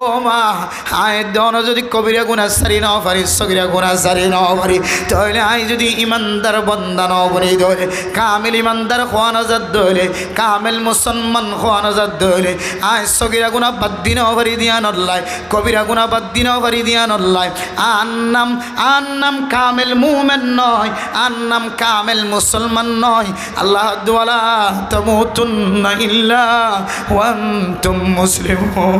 ও মা আয় দন যদি কবিরা গুনাহ সারি না পারি সগিরা গুনাহ সারি না পারি তাহলে আয় যদি ইমানদার বান্দা না বনি ধরে কামিল ইমানদার খোয়ানো যাত ধরে কামিল মুসলমান খোয়ানো যাত ধরে আয় সগিরা গুনাহ বাদ দিন পারি দিয়া নল্লাই কবিরা গুনাহ বাদ দিন পারি দিয়া নল্লাই আন্নাম কামিল মুমিন নয় আন্নাম কামিল মুসলমান নয় আল্লাহ দুআলা তামুতুন্না ইল্লা ওয়া আনতুম মুসলিমুন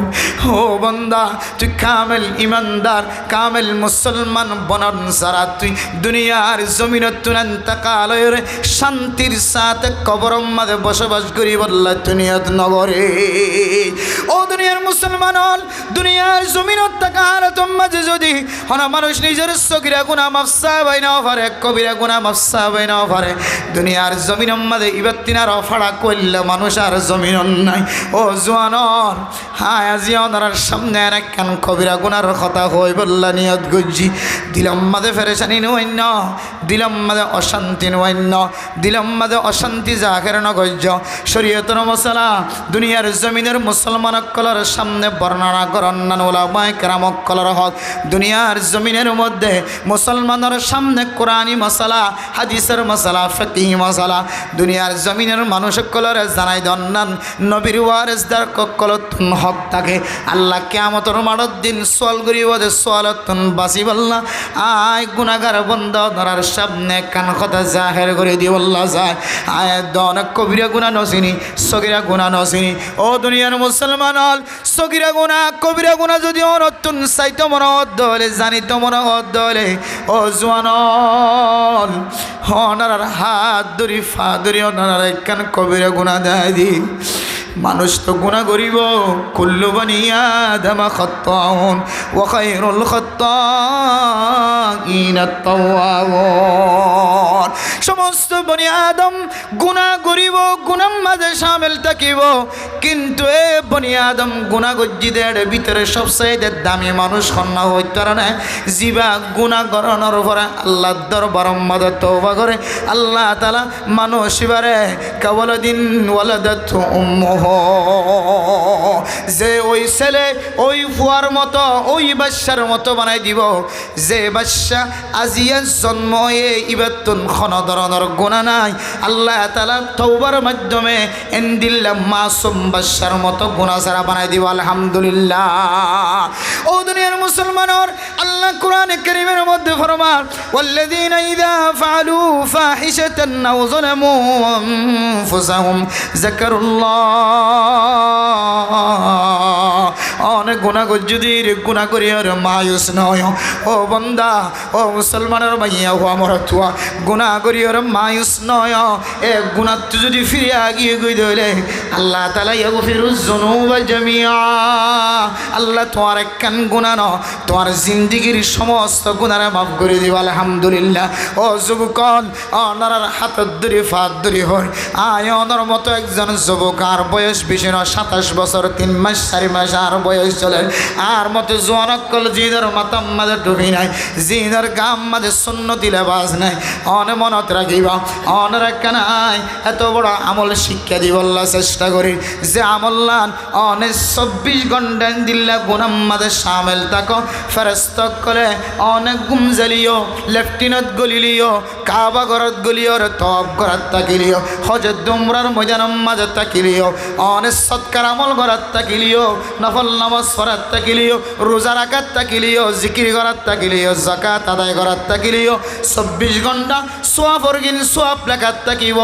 ও বন্দা তুই কামেল ইমানদার কামেল মুসলমান বনন সারা তুই দুনিয়ার জমিন তুনান্তকালের শান্তির সাথে কবরের মাঝে বসবাস করি বললা দুনিয়াত নগরে ও দুনিয়ার মুসলমান হল দুনিয়ার জমিন তাকার তোমাজে যদি হন মানুষ নিজের সগিরা গুনাহ মাফসা বাইনা পারে কবিরা গুনাহ মাফসা বাইনা পারে দুনিয়ার জমিনের মাঝে ইবাতিনার ফাড়া কইলে মানুষ আর জমিন নাই ও জওয়ানর হায় আজিওনার সামনে একখান কবিরা গুনার কথা হই বললা নিয়ত গুজি দিলাম মাঝে ফেরেশানি নইন্য দিলাম মাঝে অশান্তি নইন্য দিলাম মাঝে অশান্তি জাহের নগজ্য শরীয়তের মশলা দুনিয়ার জমিনের মুসলমান কলর সামনে বর্ণনা করন্নান ওলামায়ে কেরাম কলর হক দুনিয়ার জমিনের মধ্যে মুসলমানের সামনে কোরআনী মশলা হাদিসের মশলা ফিকহি মশলা দুনিয়ার জমিনের মানুষ কলর জানাই দন্নান নবীর ওয়ারিসদার কলতুন হক থাকে আল্লাহ কিয়ামতের মাঠের দিন সোয়াল করিব যে সোয়ালতুন বাসি বললা আয় গুনাহগার বান্দা ধরার সামনে কান কথা জাহের করে দি বললা যায় আয় দন কবিরা গুনাহ নসিনি সগিরা গুনাহ নসিনি ও দুনিয়ার মুসলমান হল সগিরা গুনাহ কবিরা গুনাহ যদি অনতুন সাইতো মনত দলে জানিত মনত দলে ও জওয়ানল হনার হাত ধরি ফা ধরি ওনার কান কবিরা গুনাহ দেয় দি মানুষ তো গুনাহ করিব কুল্লু বনি আদম খাত্তাউন ওয়া খায়রুল খাত্তাইন আত-তাওয়াবুন সমস্ত বনি আদম গুনাহ করিব গুনার মাঝে শামিল থাকিব কিন্তু এ বনি আদম গুনাহ গজ্জিদের ভিতরে সবচেয়ে দামি মানুষ কন্যা হইতে না জিবা গুনাহ করানোর পরে আল্লাহর দরবার মধ্যে তওবা করে আল্লাহ তাআলা মানুষ বারে কেবল দিন ওয়ালাদাতু উম্মুহু যে ওই ছেলে ওই ফুয়ার মতো ওই বাচ্চার মতো বানাই দিব যে বাচ্চা আজিয়া জন্ম ইবাতুন কোন ধরনের গুনাহ নাই আল্লাহ তাআলা তওবার মাধ্যমে এন্দিল্লা মাসুম বাচ্চার মতো গুনাহ ছাড়া বানাই দিব আলহামদুলিল্লাহ ও দুনিয়ার মুসলমানর আল্লাহ কোরআনে কারীমের মধ্যে ফরমান ওয়াল্লাযীনা ইযা ফাআলু ফাহিশাতান আও যালামু আনফুসাহুম যাকারুল্লাহ অনেক গুনাহ গজ্জুদির গুনাহ করিয়ার মায়ুস নয় ও বান্দা ও মুসলমানের মাইয়া ও আমার তুয়া গুনাহ করিয়ার মায়ুস নয় এ গুনাহ যদি ফিরিয়া গিয়ে গই দইলে আল্লাহ তাআলা ইয়াগফিরুজ যুনুবা জামিআ আল্লাহ তোমার একখান গুনাহ ন তোমার জিন্দেগীর সমস্ত গুনাহ মাফ করে দিব আলহামদুলিল্লাহ ও যুবকন অনার হাত ধরে ফাত ধরে হয় আয় অনর মতো একজন যুবক আর বয়স বেশি না 27 বছর 3 মাস 4 মাস আর বয়স চলে আর মতো জোয়ানকল জিনার মাতাম মাঝে ডুবি নাই জিনার গাম মাঝে সুন্নতি লেবাস নাই অনে মনত রাখিবা অনের কানাই এত বড় আমল শিক্ষা দিবল্লা চেষ্টা করি যে আমল্লান অনে 24 ঘন্টা দিল্লা গুনাম মাঝে শামিল থাকো ফেরেশতা করে অনেক গুম জ্বালিও লেফটিনত গলিলিও কাবা ঘরত গলিও তব ঘরত তাকিলিও হজত দুমরার ময়দানম মাঝে তাকিলিও অনেক সৎকার আমল ঘরত তাকিলিও নফল নামাজ পড়াত তাকিলিও রোজা রাখাত তাকিলিও জিকির করাত তাকিলিও যাকাত আদায় করাত তাকিলিও 24 ঘন্টা সোয়াবর গিন সোয়াব লেখাত তাকিব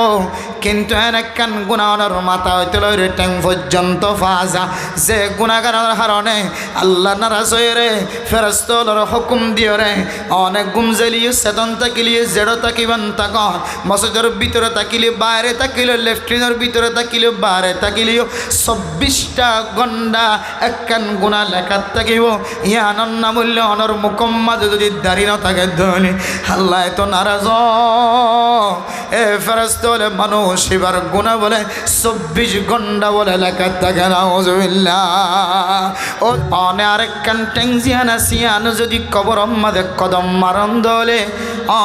কিন্তু একখান গুনাহর মাথা হইতে লইরে ট্যাং পর্যন্ত ফাজা যে গুনাহগারের কারণে আল্লাহ নারাজ হয়ে রে ফেরেশতার হুকুম দিও রে অনেক গুম জ্বালিও চেতন তাকিলিও জেড়ো তাকিবান তাক মসজিদের ভিতরে তাকিলিও বাইরে তাকিলিও লেফটিনের ভিতরে তাকিলিও বাইরে তাকিলিও 24টা ঘন্টা একখান গুনাহ লেখাত তাকিব ইয়ানন নামুল্য অনর মুকম্মাদ যদি দাড়ি না থাকে ধনি আল্লাহ তো নারাজ এ ফেরেশতা মানুষ এবার গুনাহ বলে 24 ঘন্টা বলে লেখাত থাকে নাউজুবিল্লাহ ও অনে আরেকখান টেনজিয়ান আসিয়ান যদি কবর মাঝে কদম মারন দলে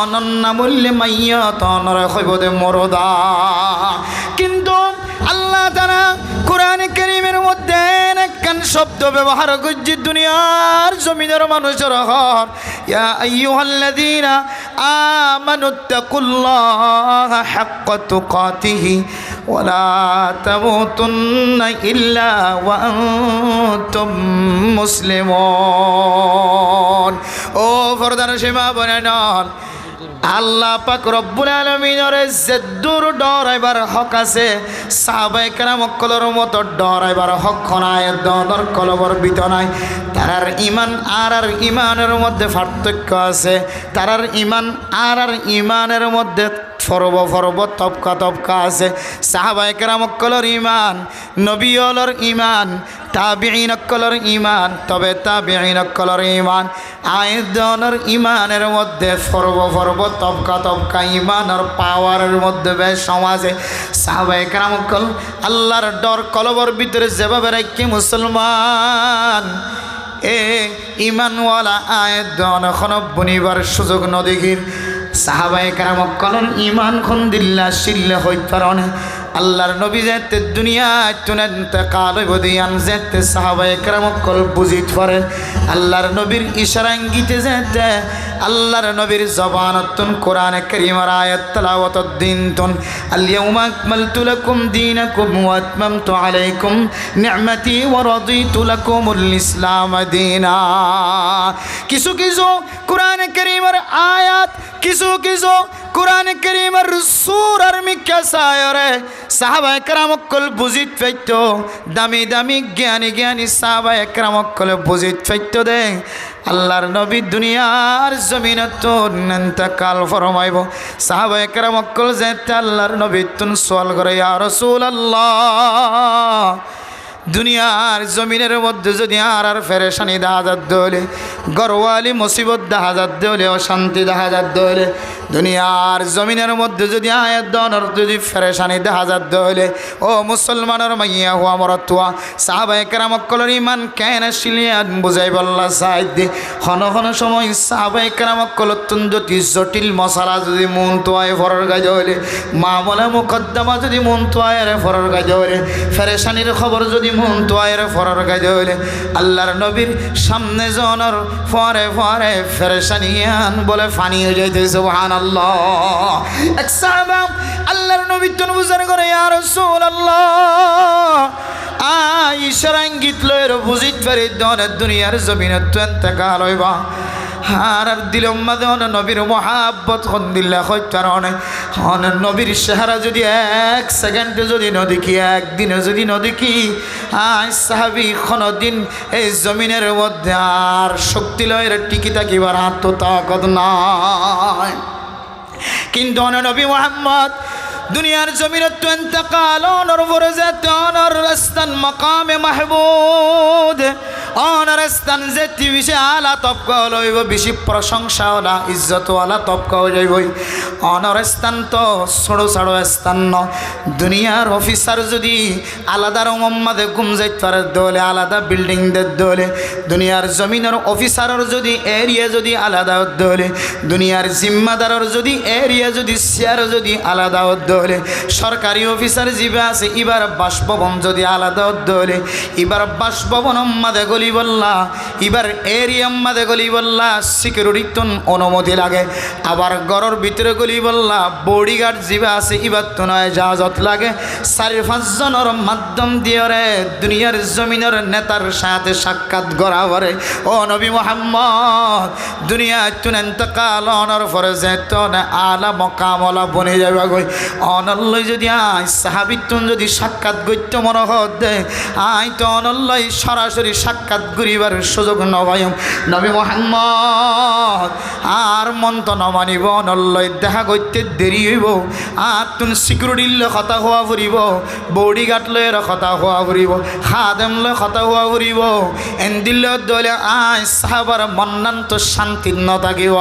অনন্না মূল্যে মাইয়া তনর হইবদে মরদা কিন্তু আল্লাহ তাআলা কোরআনে কারীমের মধ্যে একখান শব্দ ব্যবহার করছি দুনিয়ার জমিনের মানুষের হর ইয়া আইয়ুহাল্লাযীনা আমানুত্তাকুল্লাহা হাক্কা তুকাতিহি ওয়া লা তামুতুন্না ইল্লা ওয়া আনতুম মুসলিমুন। ও ফরদার সীমা বনেন আল্লাহ পাক রব্বুল আলামিনের জেদ্দুর ডরাইবার হক আছে, সাহাবায়ে কেরাম কলর মতো ডরাইবার হক নাই, দর কলবর বিত নাই। তারার ইমান আর ইমানের মধ্যে পার্থক্য আছে, তারার ইমান আর ইমানের মধ্যে ফরব তবকা আছে। সাহাবায়ে কেরাম কলর ইমান, নবী হলর ইমান, তাবিঈন কলর ইমান, তবে তাবিঈন কলর ইমান আয়েদনের ইমানের মধ্যে ফরব তবকা ইমানের পাওয়ারের মধ্যে বেশ সমাজে সাহাবায়ে কেরাম কল আল্লাহর ডর কলবর ভিতরে যেভাবে রাখি মুসলমান এ ইমানওয়ালা আয়েদন এখন বনিবার সুযোগ নদীগির সাহাবায়ে কেরাম কলর ইমান খন দিল্লা শিল্লে হইতে পারে আল্লাহর নবী যেতে দুনিয়ায় তুনে ইন্তেকাল হইব দিয়ান যেতে সাহাবায়ে কেরাম কল বুঝিত পারে আল্লাহর নবীর ইশারা ইঙ্গিতে যেতে আল্লাহর নবীর জবানতুন কোরআনে কারীমের আয়াত তেলাওয়াত দিনতুন আল-ইয়াউমা আকমালতু লাকুম দীনাকুম ওয়া আতমামতু আলাইকুম নি'মাতি ওয়া রাদিতু লাকুমুল ইসলাম দীনা। কিছু কিছু কোরআনে কারীমের আয়াত, কিছু কিছু কোরআনে কারীমের সূরার মিক্কা সায়রে সাহাবায়ে কেরাম কল বুঝিত পাইতো, দামি দামি জ্ঞানী সাহাবায়ে কেরাম কল বুঝিত পাইতো দে আল্লাহর নবী দুনিয়ার জমিনত ইন্তেকাল ফরমাইব। সাহাবায়ে কেরাম কল যেতে আল্লাহর নবী তুন সওয়াল করে ইয়া রাসূলুল্লাহ দুনিয়ার জমিনের মধ্যে যদি আর ফেরেশানি দেখা যাত হলে, গরওয়ালি মুসিবত দেখা যাত হলে, অশান্তি দেখা যাত হলে, দুনিয়ার জমিনের মধ্যে যদি আয়াত দনর যদি ফেরেশানি দেখা যাত হলে, ও মুসলমানের মাইয়া হুয়া মরতুয়া সাহাবায়ে কেরাম কলর ইমান কেন শিলিয়ান বুঝাই বল্লা সাইদ হন সময় সাহাবায়ে কেরাম কলর যদি জটিল মশালা যদি মন তোয়ায় ফরর গাজ হলে, মামলা মুকদ্দমা যদি মন তোয়ায় ফরর গাজ হলে, ফেরেশানির খবর যদি মন তোয়ায় ফরর গাজ হলে, আল্লাহর নবীর সামনে জনর ফরে ফরে ফেরেশানিয়ান বলে ফানি হয়ে যাইতে সুবহানাল্লাহ। এক সাহাবা আল্লাহর নবী তুন বুঝার করে ইয়া রাসূলুল্লাহ ইশারা ইঙ্গিত লয়ের বুঝিত পারি দনের দুনিয়ার জমিনত ইন্তেকাল হইবা আর দিলম মাঝে অন নবীর মহাব্বত হন দিল্লা হইতার অনেক হন নবীর চেহারা যদি এক সেকেন্ডে যদি নদীকি একদিনে যদি নদীকি সাহাবি দিন এই জমিনের মধ্যে আর শক্তি লয়ের টিকি থাকিবার আত্মতাকত নাই। কিন্তু অন নবী মুহাম্মদ দুনিয়ার জমিনত ইন্তেকাল অনর ফরজাত অনর রাস্তান মাকামে মাহমুদ অনর স্থান যেটি বেশি আলা তবকা লইব, বেশি প্রশংসাওয়ালা ইজ্জতওয়ালা তবকা যাইবই। অনর স্থান তো ছোড়ো ছাড়ো স্থান ন। দুনিয়ার অফিসার যদি আলাদা রুমে ঘুম যাইতে পারে দলে আলাদা বিল্ডিং দের দলে, দুনিয়ার জমিনের অফিসারের যদি এরিয়া যদি আলাদা দলে, দুনিয়ার জিম্মাদারের যদি এরিয়া যদি শেয়ার যদি আলাদা দলে, সরকারি অফিসার জিবে আছে এবার বাসভবন যদি আলাদা দলে, এবার বাসভবন মাদে গলি বললা, এবার এরিয়া মাদে গলি বললা সিকিউরিটির অনুমতি লাগে, আবার ঘরের ভিতরে গলি বললা বডিগার্ড জিবে আছে এবার তো নয় জাহাজত লাগে। 4-5 জনের মাধ্যম দিয়ে রে দুনিয়ার জমিনের নেতার সাথে সাক্ষাৎ করা করে। ও নবী মুহাম্মদ দুনিয়া তুন ইন্তেকাল অনর ফরজে তো আলা মকামলা বনে যাবে গই অনল্লই যদি আই সাহাবিতুন যদি সাক্ষাৎ গইত মনে হতে আই তো অনল্লই সরাসরি সাক্ষাৎ করিবার সুযোগ নবায়ম নবী মুহাম্মদ আর মন তো নমানিব অনল্লই দেখা করতে দেরি হইব, আর তুন সিকিউরিটির কথা হওয়া ফুরিব, বডিগার্ড লয়ের কথা হওয়া ফুরিব, খাদেম লয় কথা হওয়া ফুরিব, এন্দিল দলে আই সাহাবার মন্নান তো শান্তি ন থাকিব।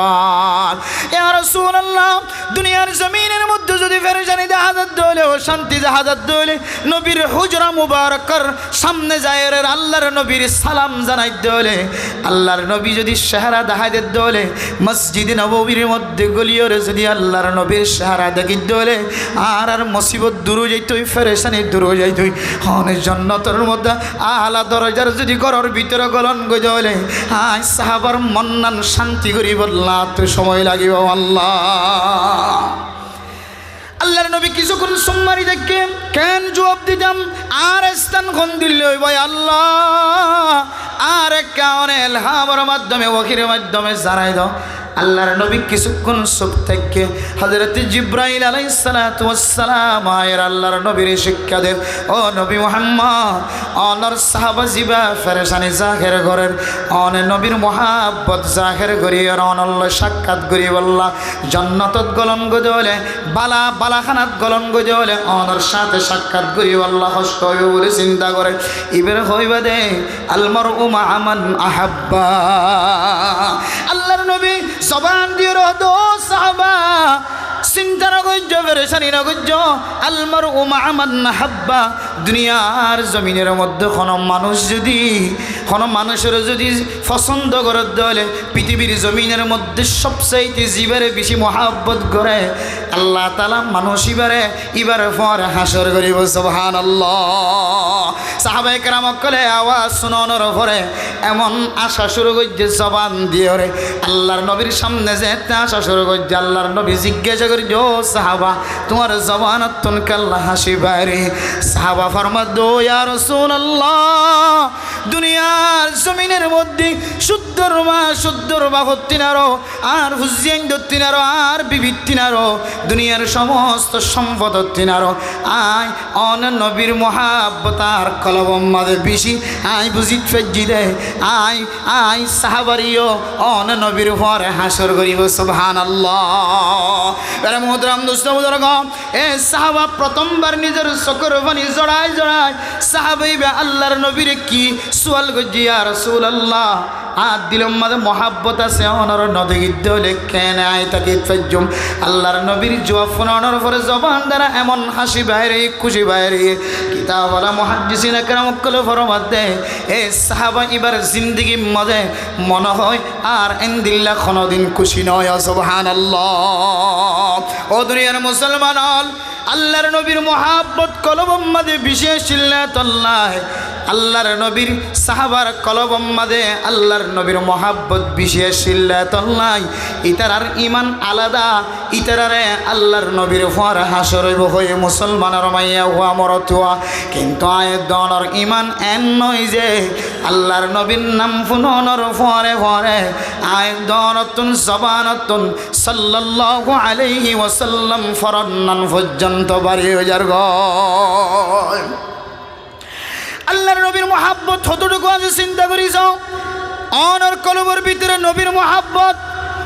ইয়া রাসূলুল্লাহ দুনিয়ার জমিনের মধ্যে যদি ফেরেশানি জাহাজাত দলে ও শান্তি জাহাজাত দলে নবীর হুজরা মুবারকার সামনে যায় রে আল্লাহর নবীর সালাম জানাই দলে দলে আল্লাহর নবী যদি চেহারা দেখাইতে দলে মসজিদে নববীর মধ্যে গলিয়রে যদি আল্লাহর নবীর চেহারা দেখি দলে আর মুসিবত দূর যাইতই ফেরেশানি দূর যাইতই অনেক জান্নাতের মধ্যে আলা দরজার যদি ঘরের ভিতরে গলন গজলে আই সাহাবার মন্নান শান্তি করি বললা তো সময় লাগিব আল্লাহ আল্লাহর নবী কিছুক্ষণ সম্মানি দেখে কেন জবাব দিতাম আর স্থান কোন দিল ভাই আল্লাহ আর কারণে এলহামের মাধ্যমে ওয়াহির মাধ্যমে জানাই দাও আল্লাহর নবী কিছুক্ষণ চুপ থেকে হযরত জিবরাইল আলাইহিস সালাতু ওয়াস সালাম আয়ের আল্লাহর নবীর শিক্ষা দেন ও নবী মুহাম্মদ অনর সাহাবা জিবা ফেরেশানি জাহের করেন অন নবীর মহাব্বত জাহের করিয়ে অনল্য সাক্ষাৎ করি বললা জান্নাতত গলন গজলে বালা বালাখানাত গলন গজলে অনর সাথে সাক্ষাৎ করি বললা কষ্ট হইবে বলে চিন্তা করে ইবের হইবা দে আলমারউ মা মান আহাব্বা আল্লাহর নবী জবান দিয়ে রহদ সাহাবা চিন্তা না করছো পেরেশানি না করছো আলমারউ মা মান আহাব্বা দুনিয়ার জমিনের মধ্যে কোনো মানুষ যদি কোনো মানুষের যদি পছন্দ করে দলে পৃথিবীর জমিনের মধ্যে সবচাইতে জীবারে বেশি মহাব্বত করে আল্লাহ তাআলা মানুষ ইবারে পরে হাসর করিব সুবহানাল্লাহ সাহাবায়ে কেরাম কলে আওয়াজ শোনানোর পরে এমন আশা শুরু করছে জবান দিয়ে রে আল্লাহর নবীর সামনে যেতে আশা শুরু করছে আল্লাহর নবী জিজ্ঞাসা করি ও সাহাবা তোমার জবানত তুন কাল্লা হাসি বাইরে সাহাবা ফরমাদ দো ইয়া রাসূলুল্লাহ দুনিয়ার জমিনের মধ্যে শুদ্ধর বা হত্তিনারো আর হুজিয়ান দত্তিনারো আর বিবিত্তিনারো দুনিয়ার সমস্ত সম্পদ হত্তিনারো আয় অন নবীর মহাব্বত আর কলবম মাদে বেশি আয় বুঝিত ফেজি দে আয় সাহাবারিও অন নবীর পরে হাসর করিব সুবহানাল্লাহ এর মুহতরম দোস্ত বুজুর্গ এ সাহাবা প্রথমবার নিজের চোখের পানি জড়ায় সাহাবাইবা আল্লাহর নবীর কি সুয়াল গজি ইয়া রাসূলুল্লাহ আর দিলম মাঝে মহাব্বত আছে অনর নদী গিদ্দলে কেন আয় তাকে ফেজুম আল্লাহর নবীর জবাব শোনানোর পরে জবান দ্বারা এমন হাসি বাইরে খুশি বাইরে কিতাবওয়ালা মুহাদ্দিসিন একরাম কল ফরমাত দে এ সাহাবা এবার জিন্দেগি মাঝে মনে হয় আর ইনদিল্লাহ কোনোদিন খুশি নয় সুবহানাল্লাহ ও দুনিয়ার মুসলমান আল্লাহর নবীর মহাব্বত কলবম মাঝে বিশেষ চিল্লাতুল্লাহ আল্লাহর নবীর সাহাবার কলবম মাঝে আল্লাহর নবীর মহাব্বত বিশেষ চিল্লাতুল্লাহ ইতারার ইমান আলাদা ইতারারে আল্লাহর নবীর পর হাসর হয়ে মুসলমানের মাইয়া হুয়া মরতুয়া কিন্তু আয়দনের ইমান এন নয় যে আল্লাহর নবীর নাম ফুননের পরে পরে আয়দনতুন জবানতুন সাল্লাল্লাহু আলাইহি ওয়াসাল্লাম ফরন্নান পর্যন্ত বাড়িয়ে যার গয় আল্লাহর নবীর মহাব্বত কতটুকু আছে চিন্তা করিস অনর কলবের ভিতরে নবীর মহাব্বত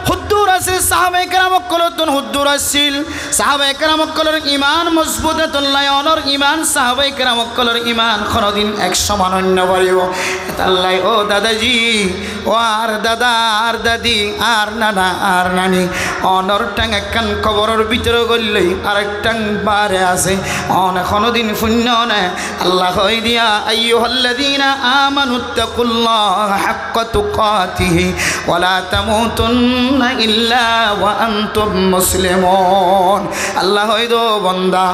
হুদ্দুর আছে সাহাবায়ে কেরাম কলতুন হুদ্দুর আছিল সাহাবায়ে কেরাম কলর ঈমান মজবুত তুল্লাহ অনর ঈমান সাহাবায়ে কেরাম কলর ঈমান কোনদিন এক সমান অন্য পারিব আল্লাহ ও দাদাজি ও আর দাদা আর দাদি আর নানা আর নানি অনর টাং একখান কবরের ভিতরে গললেই আরেক টাং বারে আছে অন কোনদিন শূন্য না আল্লাহ কই দিয়া আইয়ুহাল্লাযীনা আমানুত্তাকুল্লাহ হাক্কা তুকাতিহি ওয়ালা তামুতুন্না ইল্লা ওয়া আনতুম মুসলিমুন আল্লাহ হইদো বান্দা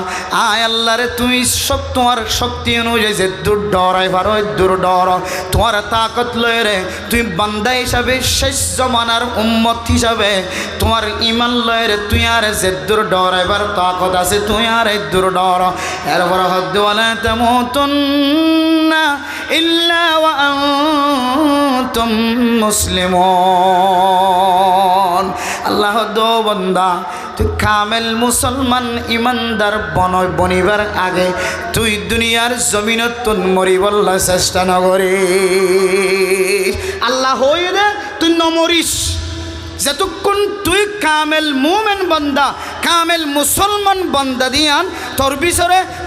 আয় আল্লাহ রে তুই সব তোমার শক্তি অনুযায়ী যে দূর ডরাই পারো দূর ডর তোমার তাকত লয় রে তুই বান্দা হিসাবে শেষ জমানার উম্মত হিসাবে তোমার ঈমান লয় রে তুই আর যে দূর ডরাইবার তাকত আছে তুই আর দূর ডর এরপর হদ ওয়ালা তামুতুন্না ইল্লা ওয়া আনতুম মুসলিমুন আল্লাহ দো বন্দা তুই কামেল মুসলমান ইমানদার বনিবার আগে তুই দুনিয়ার জমিনত তুন মরিবল্লা চেষ্টা নকরি আল্লাহ হই দে তুই নমরিস যতক্ষণ তুই কামেল মুমেন বন্দা কামেল মুসলমান বন্দা দিয়ান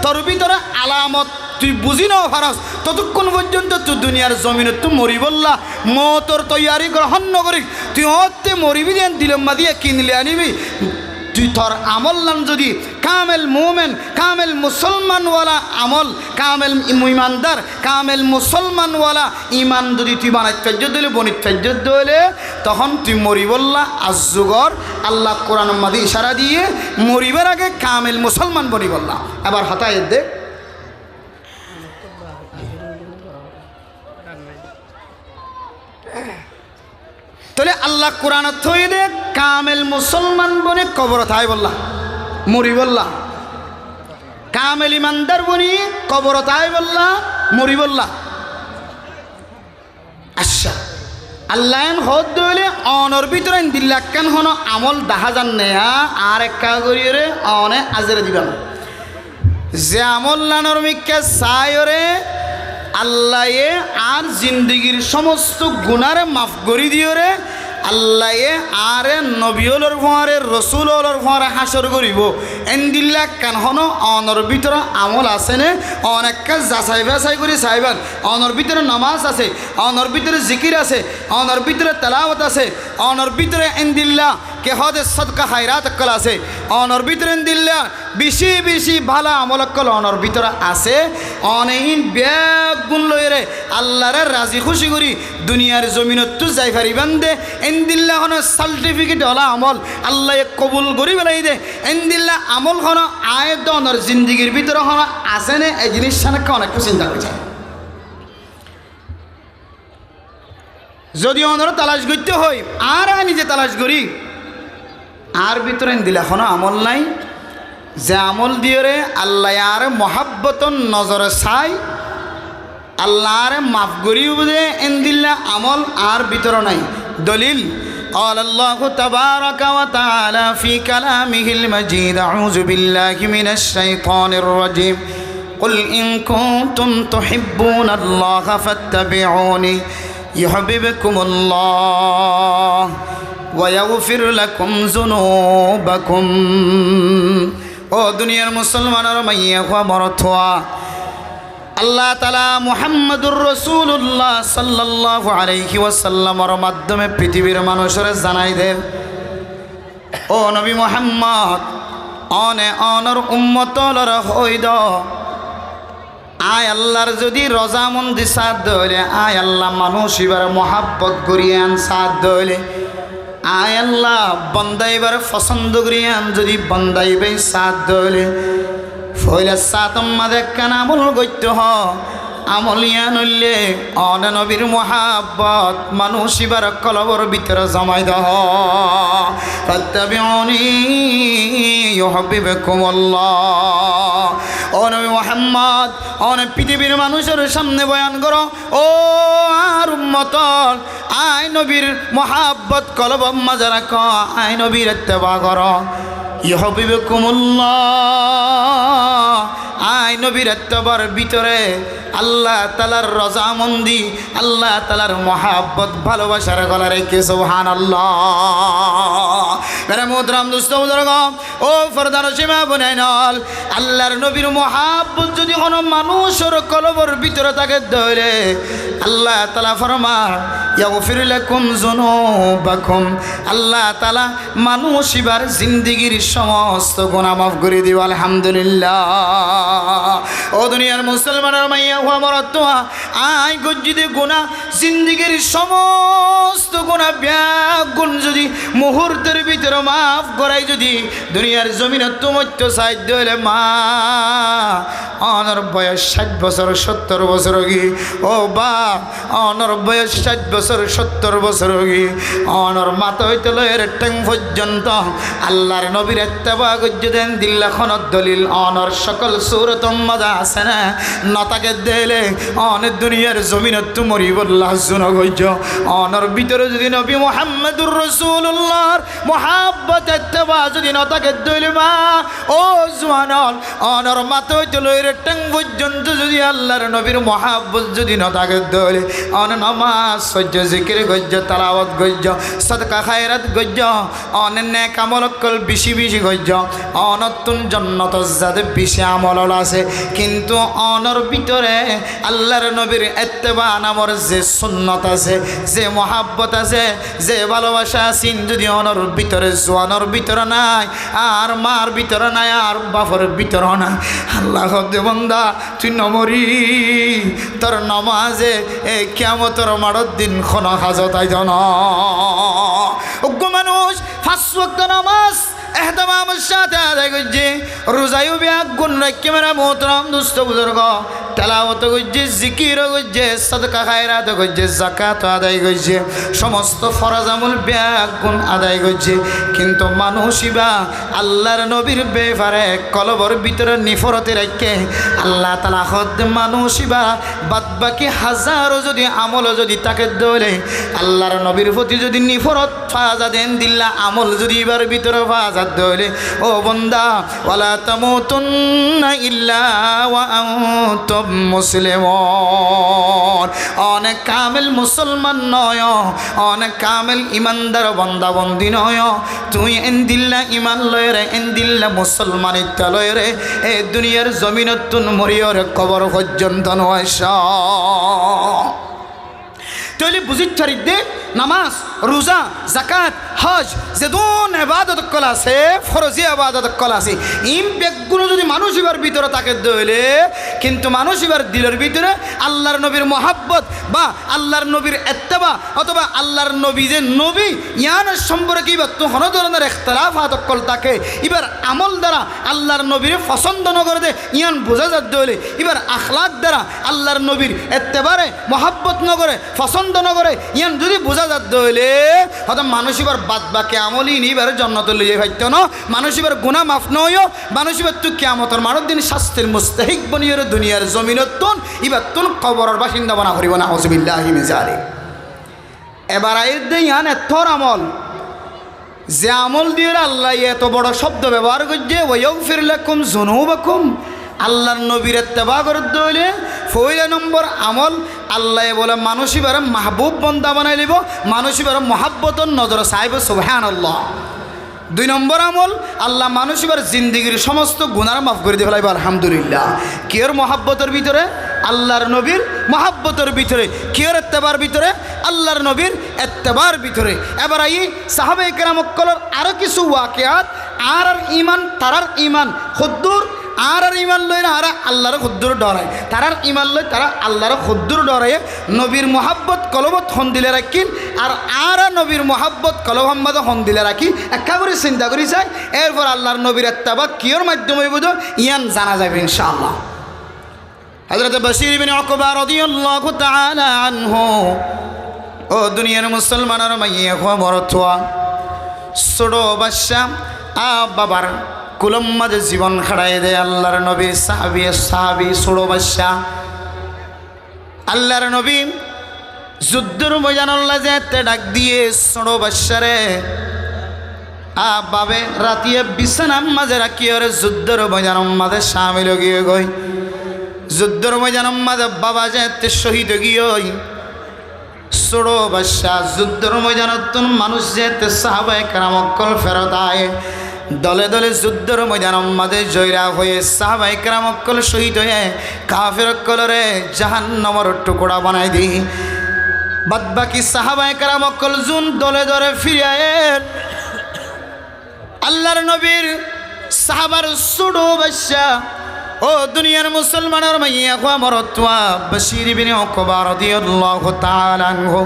তোর ভিতরে আলামত তুই বুঝি নাও ফারাস ততক্ষণ পর্যন্ত তুই দুনিয়ার জমিনে তুই মরিবল্লা মতর তৈয়ারি গ্রহণ নকরি তুই হতে মরিবি দেন দিলম্মা দিয়ে কিনলে আনিবি তুই তোর আমল নাম যদি কামেল মুমেন কামেল মুসলমানওয়ালা আমল কামেল ইমানদার কামেল মুসলমানওয়ালা ইমান যদি তুই বানাইত্য দিলে বনিত্য দিলে তখন তুই মরিবল্লা আজগর আল্লাহ কোরআন মাদি ইশারা দিয়ে মরিবার আগে কামেল মুসলমান বনিবল্লা। এবার হতায় দেখ তাহলে আল্লাহ কোরআন থই দে কামেল মুসলমান বনে কবর থাই বললা মরি বললা, কামেল ইমানদার বনি কবর থাই বললা মরি বললা। আচ্ছা আল্লাহ হদ দইলে অনর ভিতরে দিল্লা কেন হন আমল দেখা যান নেয়া আর একা করিয়ে অনে আজরে দিবা না যে আমল লানর মিক্কা সায়রে আল্লাহ আর জিন্দগির সমস্ত গুনারে মাফ করি দিও রে আল্লাহ আরে নবীলর ভরে রসুলর ভরে হাসর করিব এন্দিল্লা কেন হন অনর ভিতরে আমল আছে নে অনেক কাজ যাচাই বাছাই করে চাইবার অনর ভিতরে নামাজ আছে অনর ভিতরে জিকির আছে অনর ভিতরে তেলাওয়াত আছে অনর ভিতরে এন্দিল্লা কে হদে সদকা হায়রাত কল আছে অনর ভিতরে এন্দিল্লা বেশি বেশি ভালো আমল কল অনর ভিতরে আছে অনেক ব্যাগ গুণ লইরে আল্লাহরে রাজি খুশি করি দুনিয়ার জমিনত যাই পারিবান দে এন্দিল্লা হন সার্টিফিকেট হলা আমল আল্লাহ কবুল করি বেলাই দে এন্দিল্লা আমল হন আয়ত অনর জিন্দিগির ভিতরে হন আছে নে এই জিনিস সানাকে অনেক চিন্তা করছে যদি অনর তালাশ করতে হয় আর নিজে তালাশ করি আর ভিতরে দিলা কোনো আমল নাই যে আমল দিয়ে রে আল্লাহ আর মহাব্বতন নজরে চাই আল্লাহর মাফ করিও বুঝে এন্দিল্লা আমল আর ভিতরে নাই দলিল قال الله تبارك وتعالى في كلامه المجيد أعوذ بالله من الشيطان الرجيم قل إن كنتم تحبون الله فاتبعوني يحببكم الله ويغفر لكم ذنوبكم ও দুনিয়ার মুসলমানের মাইয়া হওয়া মরথোয়া আল্লাহ তাআলা মুহাম্মদুর রাসূলুল্লাহ সাল্লাল্লাহু আলাইহি ওয়াসাল্লামের মাধ্যমে পৃথিবীর মানুষের জানাই দেন ও নবী মুহাম্মদ অনর উম্মতর হইদ আয় আল্লাহর যদি রজামন্দি সাথ দইলে আয় আল্লাহ মানুষ এবার মহাব্বত করিয়ে আন সাথ দইলে আয় আল্লাহ বন্দাইবার পছন্দ করিয়ান যদি বন্দাইবে সাথ দইলে ফইলে সাথ আমাদের কেন আমল গত্য হ আমলিয়া নইলে অন নবীর মহাব্বত মানুষ এবার কলবর ভিতরে জমাই দহ ফাত্তাবিউনি ইউহিব্বুকুমুল্লাহ ও নবী মুহাম্মদ অনেক পৃথিবীর মানুষের সামনে বয়ান করো ও আর উম্মতর আয় নবীর মহাব্বত কলব মাঝে রাখো আয় নবীর ইত্তেবা করো ইউহিব্বুকুমুল্লাহ আয় নবীর ইত্তেবার ভিতরে আল্লাহ তাআলার রজামন্দি আল্লাহ তাআলার মহাব্বত ভালোবাসার গলা রেখে সুবহানাল্লাহ মেরে মোহতরম দোস্ত বুজুর্গ ও ফরদার সীমা বনাইনল আল্লাহর নবীর মহাব্বত যদি কোনো মানুষের কলবর ভিতরে থাকে ধরে আল্লাহ তাআলা ফরমান ইয়াগফির লাকুম যুনুবাকুম আল্লাহ তাআলা মানুষ এবার জিন্দেগীর সমস্ত গুনাহ মাফ করে দিও আলহামদুলিল্লাহ ও দুনিয়ার মুসলমানের মাইয়া হুয়া মরতুয়া আই গজ্জিদে গুনাহ জিন্দেগীর সমস্ত গুনাহ ব্যাগুন যদি মুহূর্তের ভিতরে মাফ করাই যদি দুনিয়ার জমিনে তুমত্য সাহায্য হলে মা অনর বয়স 60 বছর 70 বছর কি ও বাপ অনর বয়স 60 বছর 70 বছর কি অনর মাথা হইতে লয়ের ট্যাং পর্যন্ত আল্লাহর নবীর ইত্তেবা গজ্জদেন দিল্লাখনত দলিল অনর সকল সূরত মজা আছে না নতাকে দিলে অনেক দুনিয়ার জমিনে তুমরি বল্লাহ শুনো গজ্জ অনর ভিতরে যদি নবী মুহাম্মদুর রাসূলুল্লাহর মহাব্বত ইত্তেবা যদি নতাকে দিলে মা ও জওয়ানল অনর মাথা হইতে লয়ের ট্যাং পর্যন্ত যদি আল্লাহর নবীর মহাব্বত যদি নতাকে দিলে অন নামাজ সহ্য জিকির গজ্জ তেলাওয়াত গজ্জ সদকা খায়রাত গজ্জ অন নেক আমল কল বেশি বেশি গজ্য অনতুন জন্নত যাদের বেশি আমল আছে কিন্তু অনর ভিতরে আল্লাহর নবীর ইত্তেবা নামর যে সুন্নত আছে যে মহাব্বত আছে যে ভালোবাসা আছে যদি অনর ভিতরে জোয়ানোর ভিতরে নাই আর মার ভিতরে নাই আর বাপর ভিতরে নাই আল্লাহ দে বান্দা তুই নমরি তোর নমাজে এই কিয়ামতের মাড়র দিন খন হাজত আই জন অজ্ঞ মানুষ 5 ওয়াক্ত নামাজ এহতেমামের সাথে আদায় করছে রোজায়ও ব্যাগ গুণ রাখি মেরা মোহতরম দুস্থ বুজুর্গ তেলাওয়াত করছে জিকির করছে সাদকা খায়রাত করছে যাকাত আদায় করছে সমস্ত ফরজ আমল ব্যাগ গুণ আদায় করছে কিন্তু মানুষই বা আল্লাহর নবীর ব্যাপারে কলবর ভিতরে নিফরতে রাখে আল্লাহ তাআলা হদ মানুষই বা বাদবাকি হাজারো যদি আমল যদি তাকে দলে আল্লাহর নবীর প্রতি যদি নিফরত ফাজা দেন দিল্লা আমল যদি এবার ভিতরে ফাজা দলে ও বান্দা ওয়ালা তামুতুন্না ইল্লা ওয়া আনতুম মুসলিমুন অনেক কামেল মুসলমান নয় অনেক কামেল ইমানদার বান্দা বন্দি নয় তুই এন্দিল্লা ইমান লয় রে এন্দিল্লা মুসলমানিত্ব লয় রে এ দুনিয়ার জমিনতুন মরিয়র কবর পর্যন্ত নয় তাহলে বুঝিচ্ছারি দে নামাজ রোজা জাকাত হজ যেদুন ইবাদত কল আছে ফরজি ইবাদত কল আছে ইম বেগুলো যদি মানুষ এবার ভিতরে তাকে দইলে কিন্তু মানুষ এবার দিলের ভিতরে আল্লাহর নবীর মহাব্বত বা আল্লাহর নবীর ইত্তেবা অথবা আল্লাহর নবী যে নবী ইয়ান সম্পর্কে এবার তো কোনো ধরনের ইখতিলাফাত কল থাকে এবার আমল দ্বারা আল্লাহর নবীর পছন্দ ন করে দে ইয়ান বোঝা যাত দইলে এবার আখলাক দ্বারা আল্লাহর নবীর ইত্তেবারে মহাব্বত ন করে পছন্দ ন করে ইয়ান যদি বোঝা যাত দইলে হয়তো মানুষ এবার বাদ বাকি আমলই নিবার জন্নত লইয়ে ভাইত ন মানুষ এবার গুনাহ মাফ নয় মানুষ এবার তুই কিয়ামতের মানব দিন শাস্তির মুস্তাহিক বনিয়র দুনিয়ার জমিনতুন এবার তুন কবরের বাসিন্দা বানা করিব না আউযুবিল্লাহি মিন যালিক এবার আইর দে ইয়ান এতর আমল যে আমল দিয়ে আল্লাহ এত বড় শব্দ ব্যবহার করছে ওয়াগফির লাকুম যুনুবাকুম আল্লাহর নবীর ইত্তেবা করতে হইলে পয়লা নম্বর আমল আল্লাহ বলে মানুষ এবার মাহবুব বন্দা বানাই লিব মানুষ এবার মহাব্বতর নজর চাইব সুবহানাল্লাহ 2 নম্বর আমল আল্লাহ মানুষ এবার জিন্দিগির সমস্ত গুনাহ মাফ করে দিয়ে ফেলাইব আলহামদুলিল্লাহ কিয়র মহাব্বতের ভিতরে আল্লাহর নবীর মহাব্বতের ভিতরে কিয়র ইত্তেবার ভিতরে আল্লাহর নবীর ইত্তেবার ভিতরে এবার আই সাহাবায়ে কেরাম কলর আরো কিছু ওয়াকিয়াত আর ঈমান তারার ঈমান খুদ্দুর আর ইমান লই না আর আল্লাহর খুদ্দুর ডরায় তারার ইমান লই তারা আল্লাহর খুদ্দুর ডরায় নবীর মহাব্বত কলবত হন দিলে রাখিন আর নবীর মহাব্বত কলবম্মদ হন দিলে রাখি একা করে চিন্তা করি চাই এরপর আল্লাহর নবীর ইত্তেবা কিয়র মাধ্যমে বুঝ ইয়ান জানা যাবে ইনশাআল্লাহ হযরত বশীর ইবনে উকবা রাদিয়াল্লাহু তাআলা আনহু ও দুনিয়ার মুসলমানের মাইয়া খবর তোয়া ছোটো বাচ্চা বাবার কুলম মাঝে জীবন খাড়াই দেয় আল্লাহর নবী সাহাবী ছোড়ো বাদশা আল্লাহর নবী যুদ্ধের ময়দানল্লা যেতে ডাক দিয়ে ছোড়ো বাদশারে বাবে রাতিয়ে বিছানার মাঝে রাখি ওরে যুদ্ধের ময়দানের মাঝে সামিল গিয়ে গই যুদ্ধের ময়দানের মাঝে বাবা যেতে শহীদ গিয়ে ছোড়ো বাদশা যুদ্ধের ময়দানত মানুষ যেতে সাহাবায়ে কেরাম অকল ফেরত আয় দলে দলে যুদ্ধের ময়দানের মাঝে জয়রা হয়ে সাহাবায়ে কেরাম অকল শহীদ হয়ে কাফের অকলরে জাহান্নামের টুকরা বানাই দি বাদ বাকি সাহাবায়ে কেরাম অকল জুন দলে দলে ফিরে আয় আল্লাহর নবীর সাহাবার ছোড়ো বাদশা ও দুনিয়ার মুসলমানের মাইয়া খোয়া মরতুয়া বশীর ইবনে উকবা রাদিয়াল্লাহু তাআলা আনহু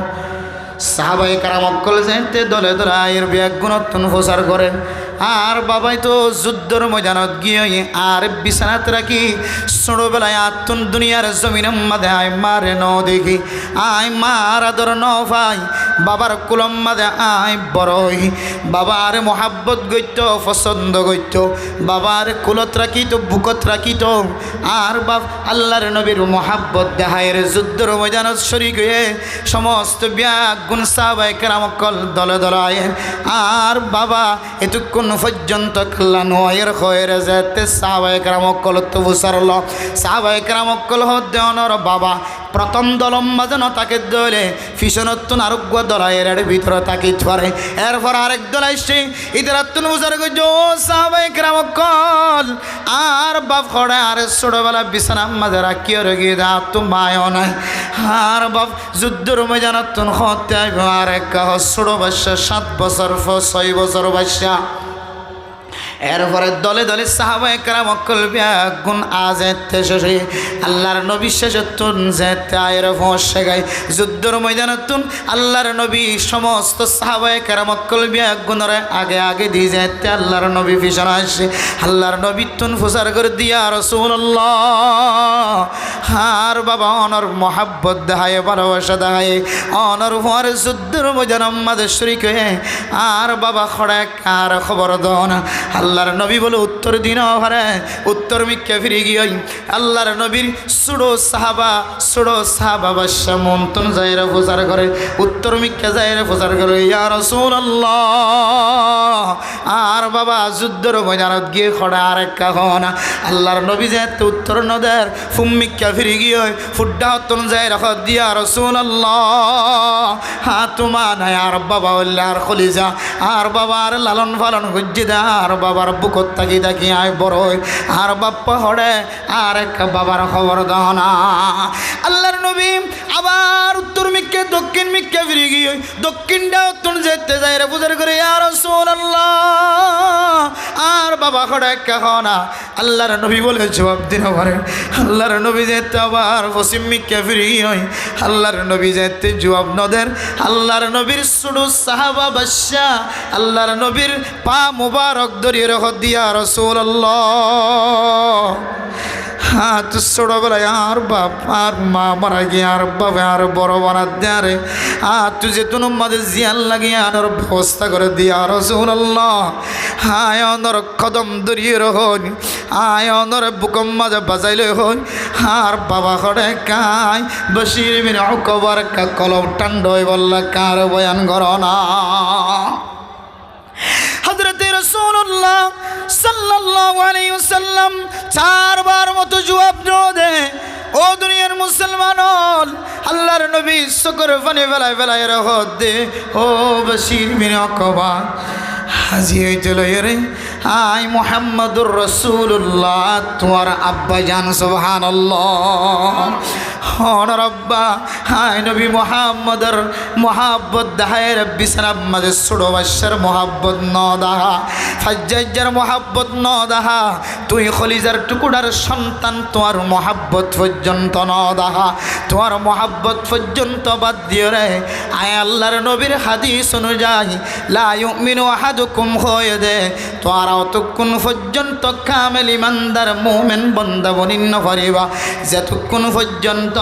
সাহাবায়ে কেরাম অকল যাইতে দলে দলে আয়ের ব্যাগ গুণত্বন প্রচার করেন আর বাবাই তো যুদ্ধর ময়দানত গিয়ে আর বিছানাত রাখি ছোটবেলায় আত্মন দুনিয়ার জমিনের মাঝে আয় মারে ন দেখি আয় মার আদর ন ভাই বাবার কুলম মাঝে আয় বড়ই বাবার মহাব্বত গইত পছন্দ গইত বাবার কুলত রাখিত বুকত রাখিত আর বাপ আল্লাহর নবীর মহাব্বত দেহায়ের যুদ্ধর ময়দানত শরীক হয়ে সমস্ত ব্যাগ গুণ সাহাবায়ে কেরাম অকল দলে দলে আয় আর বাবা এতক্ষণ পর্যন্ত নয়ের হয়ে যেতে সাহাবায়ে কেরাম অকল তো বুঝারল সাহাবায়ে কেরাম অকল হদ্দেওয়ানোর বাবা প্রথম দলম মাঝানো তাকে দলে ফিসনত্তুন আরোগ্য দলাইয়ের ভিতরে তাকে ধরে এরপর আরেক দল আসছে ইতারাত্তুন বুঝার গো সাহাবায়ে কেরাম কল আর বাপ খড়ে আর ছোটবেলা বিছানা মাঝে রাখিয়ে রেখে দা তো মায়ও নাই আর বাপ যুদ্ধের ময়দানত্তুন হতে আইব আর এক ছোট বাচ্চা 7 বছর 6 বছর বাচ্চা এরপরে দলে দলে সাহাবায়ে কেরাম অকল বিয়াগুন আজেতে শেষে আল্লাহর নবী শেষতুন যেতে আয়ের ফসে গায় যুদ্ধের ময়দানতুন আল্লাহর নবী সমস্ত সাহাবায়ে কেরাম অকল বিয়াগুনরে আগে আগে দিয়ে যেতে আল্লাহর নবী পিছনে আসে আল্লাহর নবী তুন ফুসার করে দিয়া রাসূলুল্লাহ আর বাবা অনর মোহাব্বত দেখায় ভালোবাসা দেখায় অনর হওয়ার যুদ্ধের ময়দান আমাদের শরীক হয়ে আর বাবা খড়ে কার খবর দাও না আল্লাহর নবী বলে উত্তর দিন হারে উত্তর মিক্কে ফিরে গিয়ে আল্লাহর নবীর সুড়ো সাহাবা বাদশা মন্তন যাইরা প্রচার করে উত্তর মিক্কে যাইরা প্রচার করে ইয়া রাসূলুল্লাহ আর বাবা যুদ্ধের ময়দানত গিয়ে খড়া আর এক কাহনা আল্লাহর নবী যেতে উত্তর নদের ফুম্মিক্কা ফিরে গিয়ে ফুড্ডা হতন যাই রাখ দিয়া রাসূলুল্লাহ হাতুমা নাই আর বাবা আর খলিজা আর বাবা আর লালন পালন গুজ্জি দা আর বাবার বুকত তাকি তাকি আয় বড় আর বাপ্পা হড়ে আর এক বাবার খবর দাও না আল্লাহর নবী আবার উত্তর মিক্কে দক্ষিণ মিক্কে ফিরে গিয়ে দক্ষিণটা উত্তর যেতে যাই রে বুঝার করে ইয়া রাসূলুল্লাহ আর বাবা হড়ে এক না আল্লাহর নবী বলে জবাব দিন পারে আল্লাহর নবী যেতে আবার পশ্চিম মিক্কে ফিরে গিয়ে আল্লাহর নবী যেতে জবাব নদের আল্লাহর নবীর সুডু সাহাবা বাদশা আল্লাহর নবীর পা মুবারক দরিয়ে রহ দিয়া রাসূলুল্লাহ হাত ছোটবেলায় আর বাপ আর মা মারা গিয়ে আর বাবা আর বড় বানা দেয়ারে আর তুই যে তুন মাঝে জিয়ান লাগিয়ে আনার ব্যবস্থা করে দিয়া রাসূলুল্লাহ হায় অনর কদম দরিয়ে রহন আয় অনর বুকম মাঝে বাজাইলে হন আর বাবা করে কায় বশির বিন উকবার কা কলম টান্ডই বললা কার বয়ান করনা হযরত রাসূলুল্লাহ সাল্লাল্লাহু আলাইহি ওয়াসাল্লাম 4 বার মতো জবাব দে ও দুনিয়ার মুসলমান আল্লাহর নবী শুকর ফানি ফেলায় ফেলায় রহত দে ও বশির বিন উকবা হাজি হইছিল রে আই মুহাম্মদুর রাসূলুল্লাহ তোমার আব্বা জান সুবহানাল্লাহ হনর আব্বা হাই নবী মুহাম্মদর মোহাব্বত দাহায় রব্বি সালাম মাঝে ছোট বাচ্চার মোহাব্বত ন দাহা ফাজ্জাজ্জার মোহাব্বত ন দাহা তুই খলিজার টুকুরার সন্তান তোমার মোহাব্বত পর্যন্ত ন দাহা তোমার মোহাব্বত পর্যন্ত বাদ দিয়ে রে আয় আল্লাহর নবীর হাদিস অনুযায়ী লা ইউমিনু আহাদুকুম হয়ে দে তোমার অতক্ষণ পর্যন্ত কামেল ইমানদার মুমিন বান্দা বনিন্ন পারিবা যতক্ষণ পর্যন্ত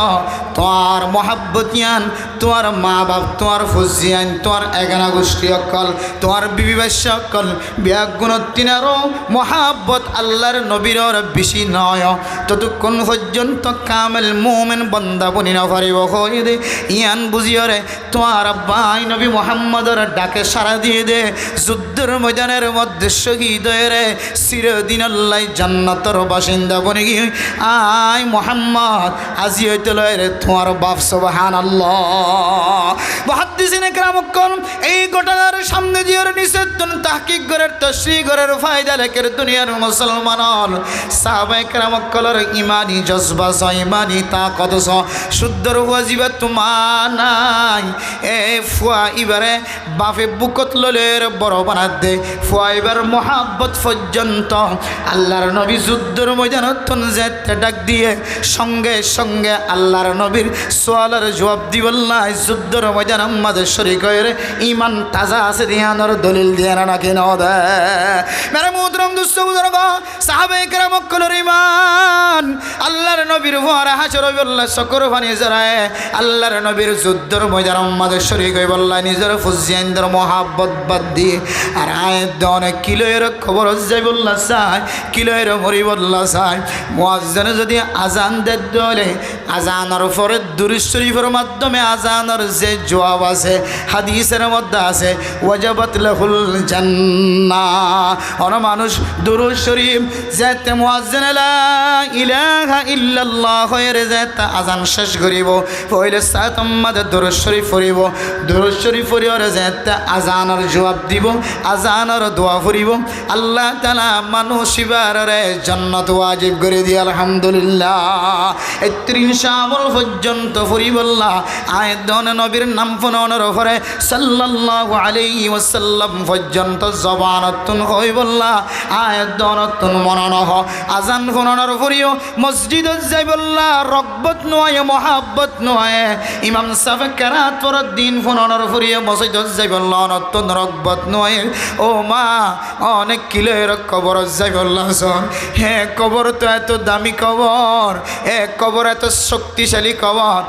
তোমার মোহাব্বতিয়ান তোমার মা বাপ তোমার ফুজিয়ান তোমার এগানা গোষ্ঠী অকল তোমার বিবি বাচ্চা অকল বিয়াগুণতিনারও মোহাব্বত আল্লাহর নবীর বেশি নয় ততক্ষণ পর্যন্ত কামেল মুমিন বান্দা বনিন্ন পারিব হয়ে দে ইয়ান বুঝিও রে তোমার আব্বাই নবী মুহাম্মদের ডাকে সাড়া দিয়ে দে যুদ্ধের ময়দানের মধ্যে শহীদ হয়ে রে চিরদিন আল্লাহ জান্নাতের বাসিন্দা বনে গিয়ে আয় মুহাম্মদ আজি হইতে লয় রে তোমার বাপ সুবহানাল্লাহ মুহাদ্দিসিনে কেরাম এই ঘটনার সামনে দিয়ে নিষেধ তাহকিক করার তশরিহ করার ফায়দা লেখের দুনিয়ার মুসলমান সাহাবায়ে কেরাম ইমানি জজবা ইমানি তাকত শুদ্ধর ওয়াজিবা তোমার নাই এ ফুয়া ইবারে বাপে বুকত ললের বড় বানাত দে ফুয়া এবার মোহাব্বত পর্যন্ত আল্লাহর নবী যুদ্ধের ময়দানত যেতে ডাক দিয়ে সঙ্গে সঙ্গে আল্লাহর নবীর সোয়ালের জবাব দিবল্লা যুদ্ধের ময়দান আমাদের শরীক হয়ে ইমান তাজা আছে দিয়ানোর দলিল দিয়ে না নাকি ন দে মেরে মুহতরম দুস্থ বুজুর্গ সাহাবায়ে কেরাম কলর ইমান আল্লাহর নবীর ভরা হাসর বল্লা সকর ফানি জরায় আল্লাহর নবীর যুদ্ধের ময়দান আমাদের শরীক হয়ে বল্লা নিজের ফুজিয়ানদের মোহাব্বত বাদ দিয়ে আর আয়ের দনে কিলোয়ের খবর যাই বললা চাই কিলোয়ের মরি বললা চাই মুয়াজ্জিনে যদি আজান দেয় দলে আজানের পরে দুরূদ শরীফের মাধ্যমে আজানের যে জবাব আছে হাদিসের মধ্যে আছে ওয়াজাবাত লাহুল জান্নাহ অন মানুষ মানুষ দুরূদ শরীফ যেতে মুয়াজ্জিন লা ইলাহা ইল্লাল্লাহ হয়ে যেতে আজান শেষ করিব পয়লে সাতম্মাদে দুরূদ শরীফ পড়িব দুরূদ শরীফ পড়িওরে যেতে আজানের জবাব দিব আজানের দোয়া পড়িব আল্লাহ তাআলা মানুষ ইবারে জান্নাত ওয়াজিব করে দি আলহামদুলিল্লাহ ৩০ আমল পর্যন্ত পড়িবল্লাহ আয়াত দনে নবীর নাম ফোনের উপরে সাল্লাল্লাহু আলাইহি ওয়াসাল্লাম পর্যন্ত জবানতুন হইবল্লাহ আয়াত দনতুন মননহ আজান ফোনের উপরেও মসজিদত যাইবল্লাহ রগবত নয় মহাব্বত নয় ইমাম সাহেব কেরাত পড়ার দিন ফোনের উপরেও মসজিদত যাইবল্লাহ নতুন রগবত নয় ও মা অনেক কিলোর কবর যাইবল্লাহ হে কবর তো এত দামি কবর কবর এত শক্তিশালী কবর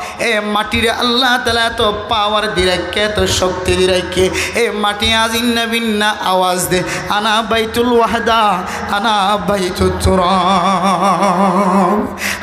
মাটির আল্লাহ তাআলা এত পাওয়ার দিরাইকে এত শক্তি দিরাইকে মাটি আজিন্না বিন্না আওয়াজ দে আনা বাইতুল ওয়াহদা আনা বাইতুত তুরাব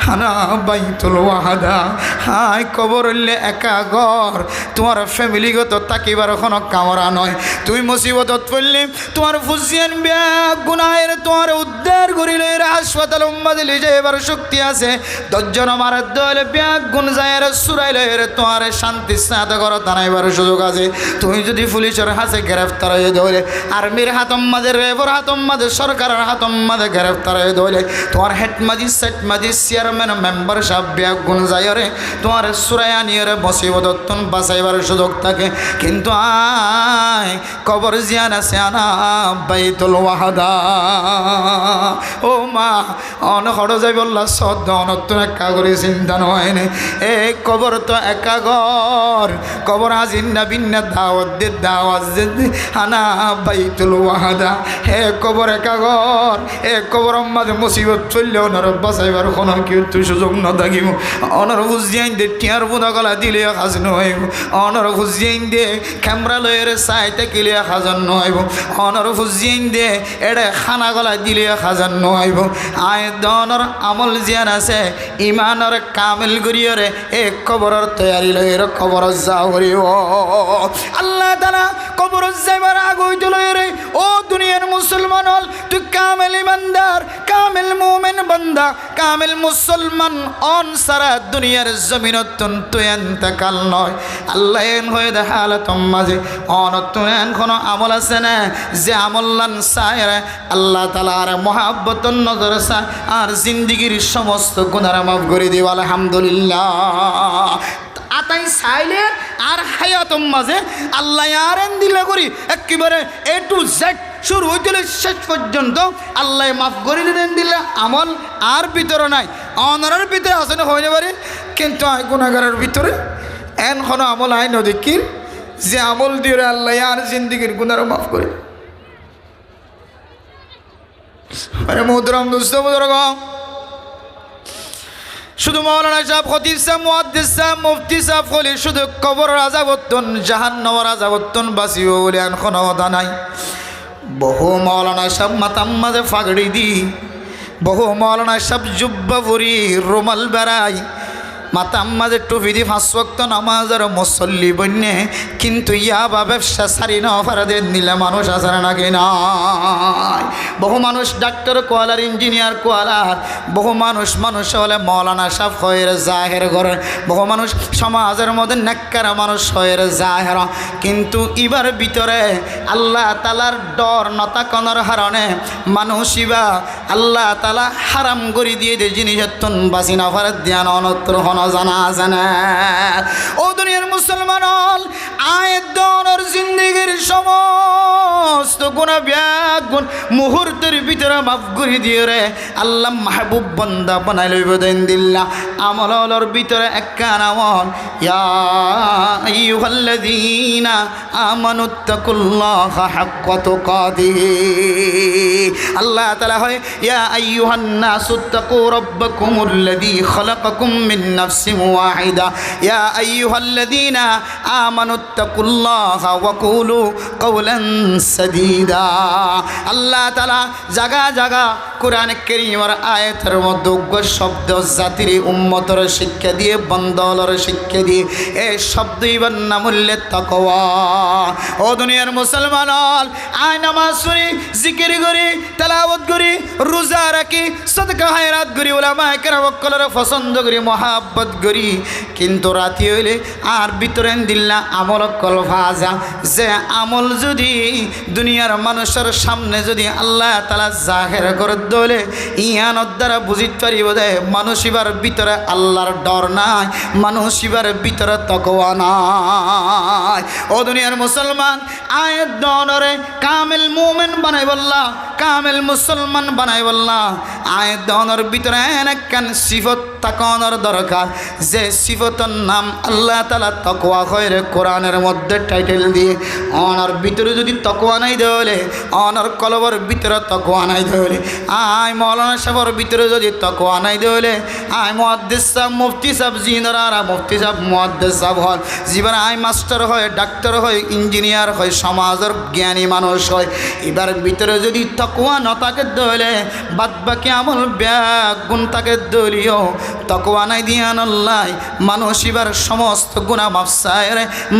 আনা বাইতুল ওয়াহদা হাই কবর হইলে একা ঘর তোমার ফ্যামিলিগত তাকিবার কোনো কামরা নয় তুমি মুসিবতত পড়লে তোমার ফুজিয়ান ব্যাগ গুনাহের তোমার উদ্ধার করিলে হাসপাতাল উম্মাদ লিজে এবার শক্তি আছে দশজন আমার দলে ব্যাগ গুণ যায় সুরাইলে তোমার শান্তি স্নাত করো তানাইবার সুযোগ আছে তুমি যদি পুলিশের হাতে গ্রেফতার হয়ে ধরে আর্মির হাতম মাঝে রেবর হাতম মাঝে সরকারের হাতম মাঝে গ্রেফতার হয়ে ধরে তোমার হেড ম্যাজিস্ট্রেট চেয়ারম্যান মেম্বার সব ব্যাগ গুণ যায় রে তোমার সুরাইয়া নিয়ে মুসিবতন বাঁচাইবার সুযোগ থাকে কিন্তু আয় কবর জিয়ান আছে আনা বাইতুল ওয়াহদা ও মা অনহড় যাই বললা সদ অনত্তন একা করে চিন্তা নয় এই কবর তো একা ঘর কবর আজিন্না বিন্না দাওয়াত দে দাওয়াত দে আনা বাইতুল ওয়াহদা হে কবর একা ঘর কবর মাঝে মুসিবত চললে ওনার বাঁচাইবার কোনো কেউ তুই সুযোগ ন থাকিব অনর বুঝিয়াইন দে টিয়ার বুধা গলা দিলে কাজ নহইব অনর বুঝিয়াইন দে ক্যামেরা লয়ের সাইতে কিলে খাজন নহইব অনর বুঝিয়াইন দে এড়ে খানা গলা দিলে খাজন নহইব আয় দনর আমল জিয়ান আছে ইমানর কামেল করিয়রে কবরের তৈয়ারি লয়ের কবর যাও করিব আল্লাহ তাআলা কবর যাইবার আগ হইতে লয়েরে ও দুনিয়ার মুসলমান হল তুই কামেল ইমানদার কামেল মুমিন বান্দা কামেল মুসলমান অন সারা দুনিয়ার জমিনতন তুই এন্তকাল নয় আল্লাহ এন হয়ে দেখালত মাঝে অনতুন কোনো আমল আছে না যে আমল্লান সায়রে আল্লাহ তাআলার মহাব্বতন নজর সা আর জিন্দিগির সমস্ত গুনাহ মাফ করে দিও আলহামদুলিল্লাহ আতাই চাইলে আর হায়াতম মাঝে আল্লাহ আর দিলে করি একেবারে এ টু জেড শুরু হইতে শেষ পর্যন্ত আল্লাহ মাফ করে দিলে আমল আর ভিতরে নাই অনারের ভিতরে আছে না হইতে পারে কিন্তু গুনাহগারের ভিতরে এন কোনো আমল আই নদীকির যে আমল দিয়ে আল্লাহ আর জিন্দিগির গুনাহ মাফ করে আরে মোহতরম দোস্ত বুজুর্গ শুধু মাওলানা সাহেব খতিব সাহেব মুহাদ্দিস সাহেব মুফতি সাহেব বলে শুধু কবর আযাবতন জাহান্নামের আযাবতন বাঁচিব বলে আর কোনো কথা নাই বহু মাওলানা সাহেব মাথার মাঝে ফাগড়ি দি বহু মাওলানা সাহেব জুব্বা পরি রুমাল বেড়াই মাথার মাঝে টুপি দি 5 ওয়াক্ত নামাজের মুসল্লি বন্যে কিন্তু ইয়াবা ব্যবসা সারি না অপরাধে নিলে মানুষ আছে নাকি নাই বহু মানুষ ডাক্তার কোয়ালার ইঞ্জিনিয়ার কোয়ালার বহু মানুষ হলে মৌলানা সাহেব হয়ে জাহের করে বহু মানুষ সমাজের মধ্যে নেককার মানুষ হয়ে জাহের কিন্তু ইবার ভিতরে আল্লাহ তাআলার ডর নতাকনের হারণে মানুষ ইবা আল্লাহ তাআলা হারাম করে দিয়ে যে জিনিসের বাসি না ফারে ধ্যান অনত্র জানা জানা ও দুনিয়ার মুসলমান আয়ের দনের জিন্দিগির সমস্ত গুনাহ ব্যাগ গুণ মুহূর্তের ভিতরে মাফ করে দিয়ে রে আল্লাহ মাহবুব বান্দা বানাই লইব দেন দিল্লাহ আমলের ভিতরে একখান আমল ইয়া আইয়ুহাল্লাযীনা আমানুত্তাকুল্লাহা হাক্কা তুকাতিহি আল্লাহ তাআলা হয় ইয়া আইয়ুহান নাসুত্তাকু রাব্বাকুমুল্লাযী খালাকাকুম মিন নাফসিন ওয়াহিদা ইয়া আইয়ুহাল্লাযীনা আমানুত্তাকুল্লাহা ওয়া কুলু কাওলান সাদীদা আল্লাহ তাআলা জায়গা জায়গা কোরআন কারীমের আয়াতের মধ্যে উগ্র শব্দ জাতির উম্মতের শিক্ষা দিয়ে বন্দলর শিক্ষা দিয়ে এই শব্দ ইবার নাম হইলে তাকওয়া। ও দুনিয়ার মুসলমান আয় নামাজ পড়ি, জিকির করি, তেলাওয়াত করি, রোজা রাখি, সাদকা খায়রাত করি, উলামায়ে কেরামের পছন্দ করি, মহাব্বত করি, কিন্তু রাতি হইলে আর ভিতরে দিল্লা আমল কল ভাজা। যে আমল যদি দুনিয়ার মানুষের সামনে যদি আল্লাহ তাআলা জাহের করে দলে ইয়ানোর দ্বারা বুঝিতে পারিব যে মানুষ ইবার ভিতরে আল্লাহর ডর নাই, মানুষ ইবার ভিতরে তাকওয়া নাই। ও দুনিয়ার মুসলমান আয়াত দনরে কামিল মুমিন বানাই বললা, কামিল মুসলমান বানাই বললা। আয়াত দনর ভিতরে একখান সিফত তাকানোর দরকার, যে সিফতের নাম আল্লাহ তাআলা তাকওয়া কইরে কোরআনের মধ্যে টাইটেল দিয়ে। অনার ভিতরে যদি তাকওয়া নাই দেলে, অনার কলবর ভিতরে তাকওয়া নাই দেলে, আয় মাওলানা সাহেবের ভিতরে যদি তাকওয়া নাই দেলে, আয় মুহাদ্দিস সাহেব মুফতি সাহেব জিনারা মুফতি সাহেব মুহাদ্দিস সাহেব হয়, জীবন আয় মাস্টার হয়, ডাক্তার হয়, ইঞ্জিনিয়ার হয়, সমাজের জ্ঞানী মানুষ হয়, এবার ভিতরে যদি তাকওয়া না থাকে দেলে বাদ বাকি আমল গুণ তাকে দলীয় তাকওয়া নাই দিয়ান আল্লাহ মানুষ এবার সমস্ত গুনাহ মাফ চায়,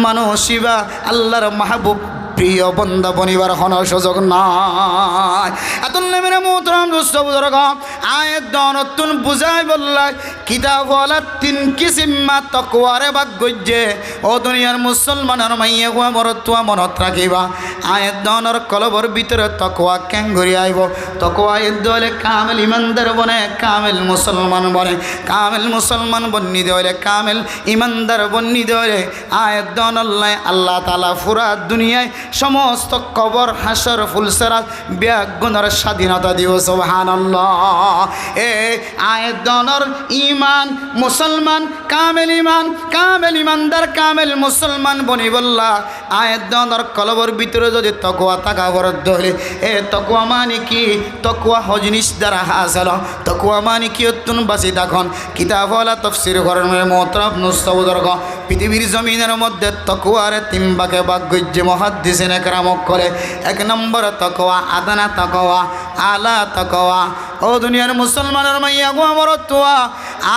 মানুষ এবার আল্লাহর মাহবুব প্রিয় বন্দা বনিবার হন সুযোগ নাই। এতলে মেরে মোহতরম দোস্ত বুজুর্গ আয়াত দনতুন বুঝাই বললাই কিতাবওয়ালা তিন কিসিমা তাকওয়ারে ভাগ গজ্জে। ও দুনিয়ার মুসলমানের মাইয়া গুয়া মরতুয়া মনত রাখিবা, আয়াত দনর কলবর ভিতরে তাকওয়া কেন ঘুরি আইব। তাকওয়া দলে কামেল ইমানদার বনে, কামেল মুসলমান বনে, কামেল মুসলমান বন্নি দলে কামেল ইমানদার বন্নি দলে আয়াত দন আল্লাহ তাআলা পুরা দুনিয়ায় সমস্ত কবর হাসর ফুলসেরাত ব্যাগুণের স্বাধীনতা দিও সুবহানাল্লাহ। এ আয়াত দনর ইমান মুসলমান কামেল ইমান, কামেল ইমানদার কামেল মুসলমান বনি বললা। আয়াত দনর কলবর ভিতরে যদি তাকওয়া থাকা বরদ হলে এ তাকওয়া মানে কি? তাকওয়া হজনিস দ্বারা হাসল। তাকওয়া মানে কি? তুন বাসি তখন কিতাবওয়ালা তাফসীর করেন মোহতরম নুসবুজুর্গ পৃথিবীর জমিনের মধ্যে তাকওয়ার তিন ভাগে ভাগ গজ্জে মুহাদ্দিসিন একরামক করে। এক নম্বর তাকওয়া আদনা তাকওয়া, আলা তাকওয়া। ও দুনিয়ার মুসলমানের মাইয়া গো আমার তোয়া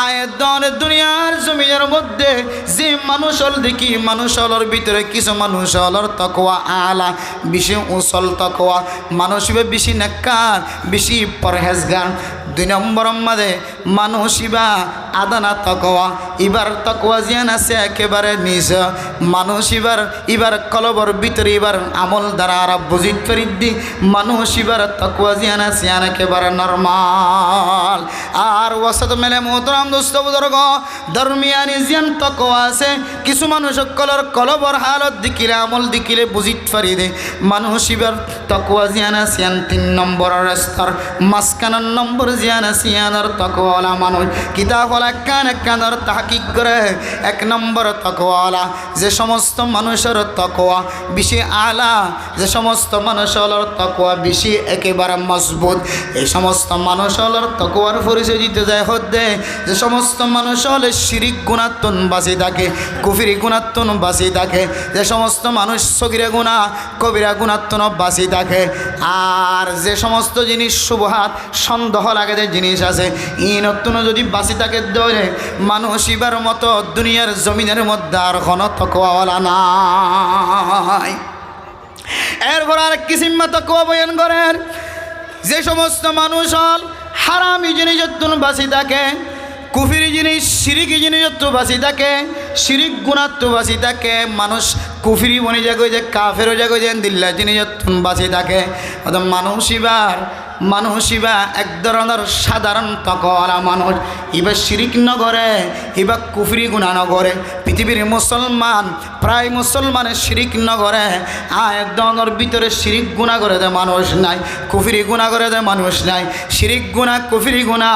আয়াত দন দুনিয়ার জমিনের মধ্যে যে মানুষ হল দেখি মানুষ হলর ভিতরে কিছু মানুষ হলর তাকওয়া আলা বেশি উসল তাকওয়া, মানুষ বেশি নেককার বেশি পরহেজগার। দুই নম্বর মাঝে মানুষ ইবা আদানা তাকওয়া, এবার তাকওয়া জিয়ান আছে একেবারে নিজ মানুষ এবার কলবর ভিতরে এবার আমল দ্বারা আর বুঝিত ফেরিদ্দি মানুষ এবার তাকওয়া জিয়ান আছে একেবারে নরমাল। আর ওয়াসাদ মেলে মোহতরম দোস্ত বুজুর্গ দরমিয়ানি জিয়ান তাকওয়া আছে, কিছু মানুষ কলবর হালত দিকিলে আমল দিকিলে বুঝিত ফারি দে মানুষ এবার তাকওয়া জিয়ান আছে। তিন নম্বরের স্তর মাঝখানের নম্বর জিয়ান আছে ইয়ানোর তাকওয়ালা মানুষ কিতাবওয়ালা কানের তাহকিক করে। এক নম্বর তাকওয়ালা যে সমস্ত মানুষের তাকওয়া বেশি আলা, যে সমস্ত মানুষের তাকওয়া বেশি একেবারে মজবুত, এই সমস্ত মানুষের তাকওয়ার পরিচয় দিতে যায় হদ্দে যে সমস্ত মানুষ হলে শিরিক গুণাত্মন বাঁচি থাকে, কুফরি গুণাত্মন বাঁচি থাকে, যে সমস্ত মানুষ সগিরা গুণা কবিরা গুণাত্মন বাঁচি থাকে। আর যে সমস্ত জিনিস শুভহাত সন্দেহ লাগে যে জিনিস আছে ই নতুন যদি বাঁচি থাকে ধরে মানুষ এবার মতো দুনিয়ার জমিনের মধ্যে আর কোনো তাকওয়াওয়ালা নাই। এরপর আর কিসিমা তাকওয়া বয়ান করেন যে সমস্ত মানুষ হল হারামি জিনিস বাঁচি থাকে, কুফরি জিনিস শিরিকি জিনিস বাঁচি থাকে, শিরিক গুণাত্ম বাঁচি থাকে, মানুষ কুফরি বনি যাগো যে কাফেরও যাগো যে দিল্লা জিনিস বাঁচি থাকে। মানুষ ইবা এক ধরনের সাধারণ তাকওয়ালা মানুষ, ইবা শিরিক নগরে ইবা কুফরি গুণা নগরে। পৃথিবীর মুসলমান প্রায় মুসলমানের শিরিক নগরে এক ধরনের ভিতরে শিরিক গুণা করে দেয় মানুষ নাই, কুফরি গুণা করে দেয় মানুষ নাই। শিরিক গুণা কুফরি গুণা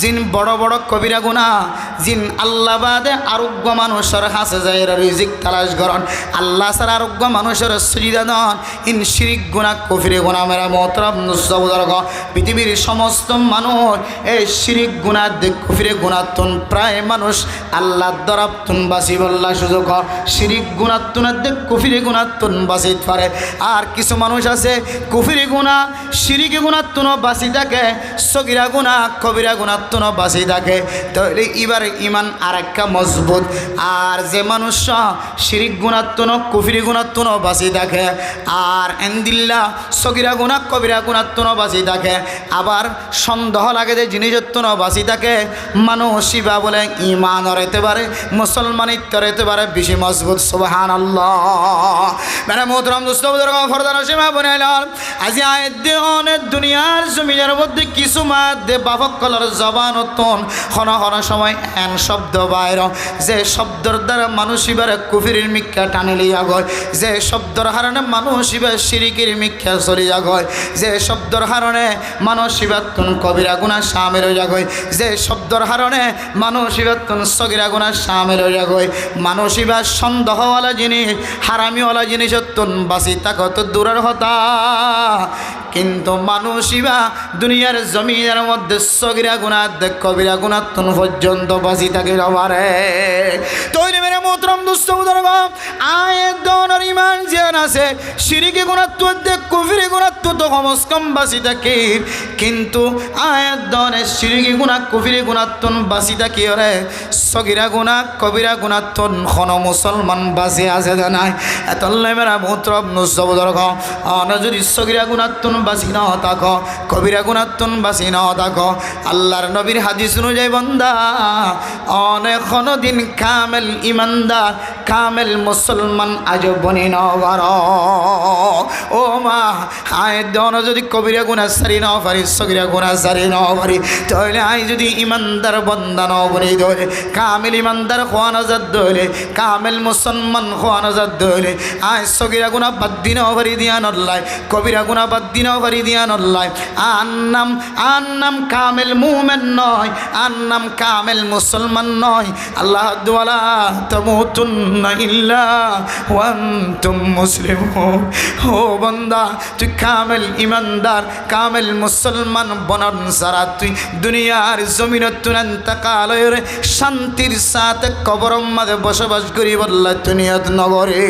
জিন বড় বড় কবিরা গুণা, জিন আল্লাহ বাদে আরোগ্য মানুষের হাসে যায় রিজিক তালাশ করন, আল্লাহ ছাড়া আরোগ্য মানুষের সুবিধা দন। ইন শিরিক গুণা কুফরি গুণা মেরা মোহতরম নুসবুজুর্গ পৃথিবীর সমস্ত মানুষ এই শিরিক গুনাহ দেখ কুফরি গুনাহতুন প্রায় মানুষ আল্লাহর দরাবতুন বাসি বল্লা সুযোগ শিরিক গুনাহতুন দেখ কুফরি গুনাহতুন বাসিত পারে। আর কিছু মানুষ আছে কুফরি গুনাহ শিরিক গুনাহতুন বাসি থাকে, সগীরা গুনাহ কবিরা গুনাহতুন বাসি থাকে। তাহলে এবার ইমান আরেকটা মজবুত। আর যে মানুষ শিরিক গুনাহতুন কুফরি গুনাহতুন বাসি থাকে আর এন্দিল্লাহ সগীরা গুনাহ কবিরা গুনাহতুন বাসি থাকে, আবার সন্দেহ লাগে যে জিনিসত্বন বাসি থাকে, মানুষিবা বলে ইমান হইতে পারে, মুসলমানিত্ব হইতে পারে বেশি মজবুত। সুবহানাল্লাহ। মানে মোহতরম দোস্ত বুজুর্গ ফরদান সীমা বনাইলাম আজি আয়াত অনেক দুনিয়ার জমিনের মধ্যে কিছু মাধ্যে বাপক কলার জবান অতন হন হন সময় এন শব্দ বাইর যে শব্দর দ্বারা মানুষিবার কুফরির মিথ্যা টানে লিয়া গয়, যে শব্দর হারণে মানুষিবার শিরিকের মিথ্যা চলিয়া গয়, যে শব্দর হারণে মানুষিবাতুন কবিরা গুনাহ শামিল হইয়া গয়, যে শব্দর হারণে মানুষিবাতুন সগীরা গুনাহ শামিল হইয়া গয়। মানুষিবার সন্দেহওয়ালা জিনিস হারামিওয়ালা জিনিসত্বন বাসি থাকো তো দূরের হতা, কিন্তু মানুষিবা দুনিয়ার জমিনের মধ্যে সগীরা গুনাহ কবিরা গুনাহতুন পর্যন্ত বাসি থাকে পারে। তৈরি মেরে মোহতরম দুস্থ বুজুর্গ আয়াত দনের ইমান জিয়ান আছে শিরিকি গুনাহতুন দেখ কুফরি গুনাহতুন তো কমস কম বাসি থাকে, কিন্তু আয়াত দনের শিরিকি গুনাহ কুফরি গুনাহতুন বাসি থাকে রে সগীরা গুনাহ কবিরা গুনাহতুন কোন মুসলমান বাসি আছে নাই। এতলে মেরা মোহতরম দুস্থ বুজুর্গ অন যদি সগীরা গুনাহতুন বাসি না থাকো কবিরা গুনাহতুন বাসি না থাকো, আল্লাহর নবীর হাদিস অনুযায়ী বান্দা অনেক দিন কামেল ইমানদার কামেল মুসলমান আজ বনি নগর। ও মা আয় দন যদি কবিরা গুনাহ সারি না পারি সগীরা গুনাহ সারি না পারি, তাহলে আই যদি ইমানদার বান্দা না বনি ধরে কামেল ইমানদার খোয়ানো যাত ধরে কামেল মুসলমান খোয়ানো যাত ধরে আয় সগীরা গুনাহ বাদ দিন পারি দিয়া নল্লাই কবিরা গুনাহ বাদ দিন পারি দিয়া নল্লাই। আন্নাম কামেল মুমিন নয়, আন্নাম কামেল মুসলমান নয়। আল্লাহ দুআলা তামুতুন্না ইল্লা ওয়া আনতুম মুসলিমুন। ও বান্দা তুই কামেল ইমানদার কামেল মুসলমান বনন সারা তুই দুনিয়ার জমিনত তুই ইন্তেকাল হয়ে শান্তির সাথে কবরের মাঝে বসবাস করি বললা দুনিয়াত নগরে।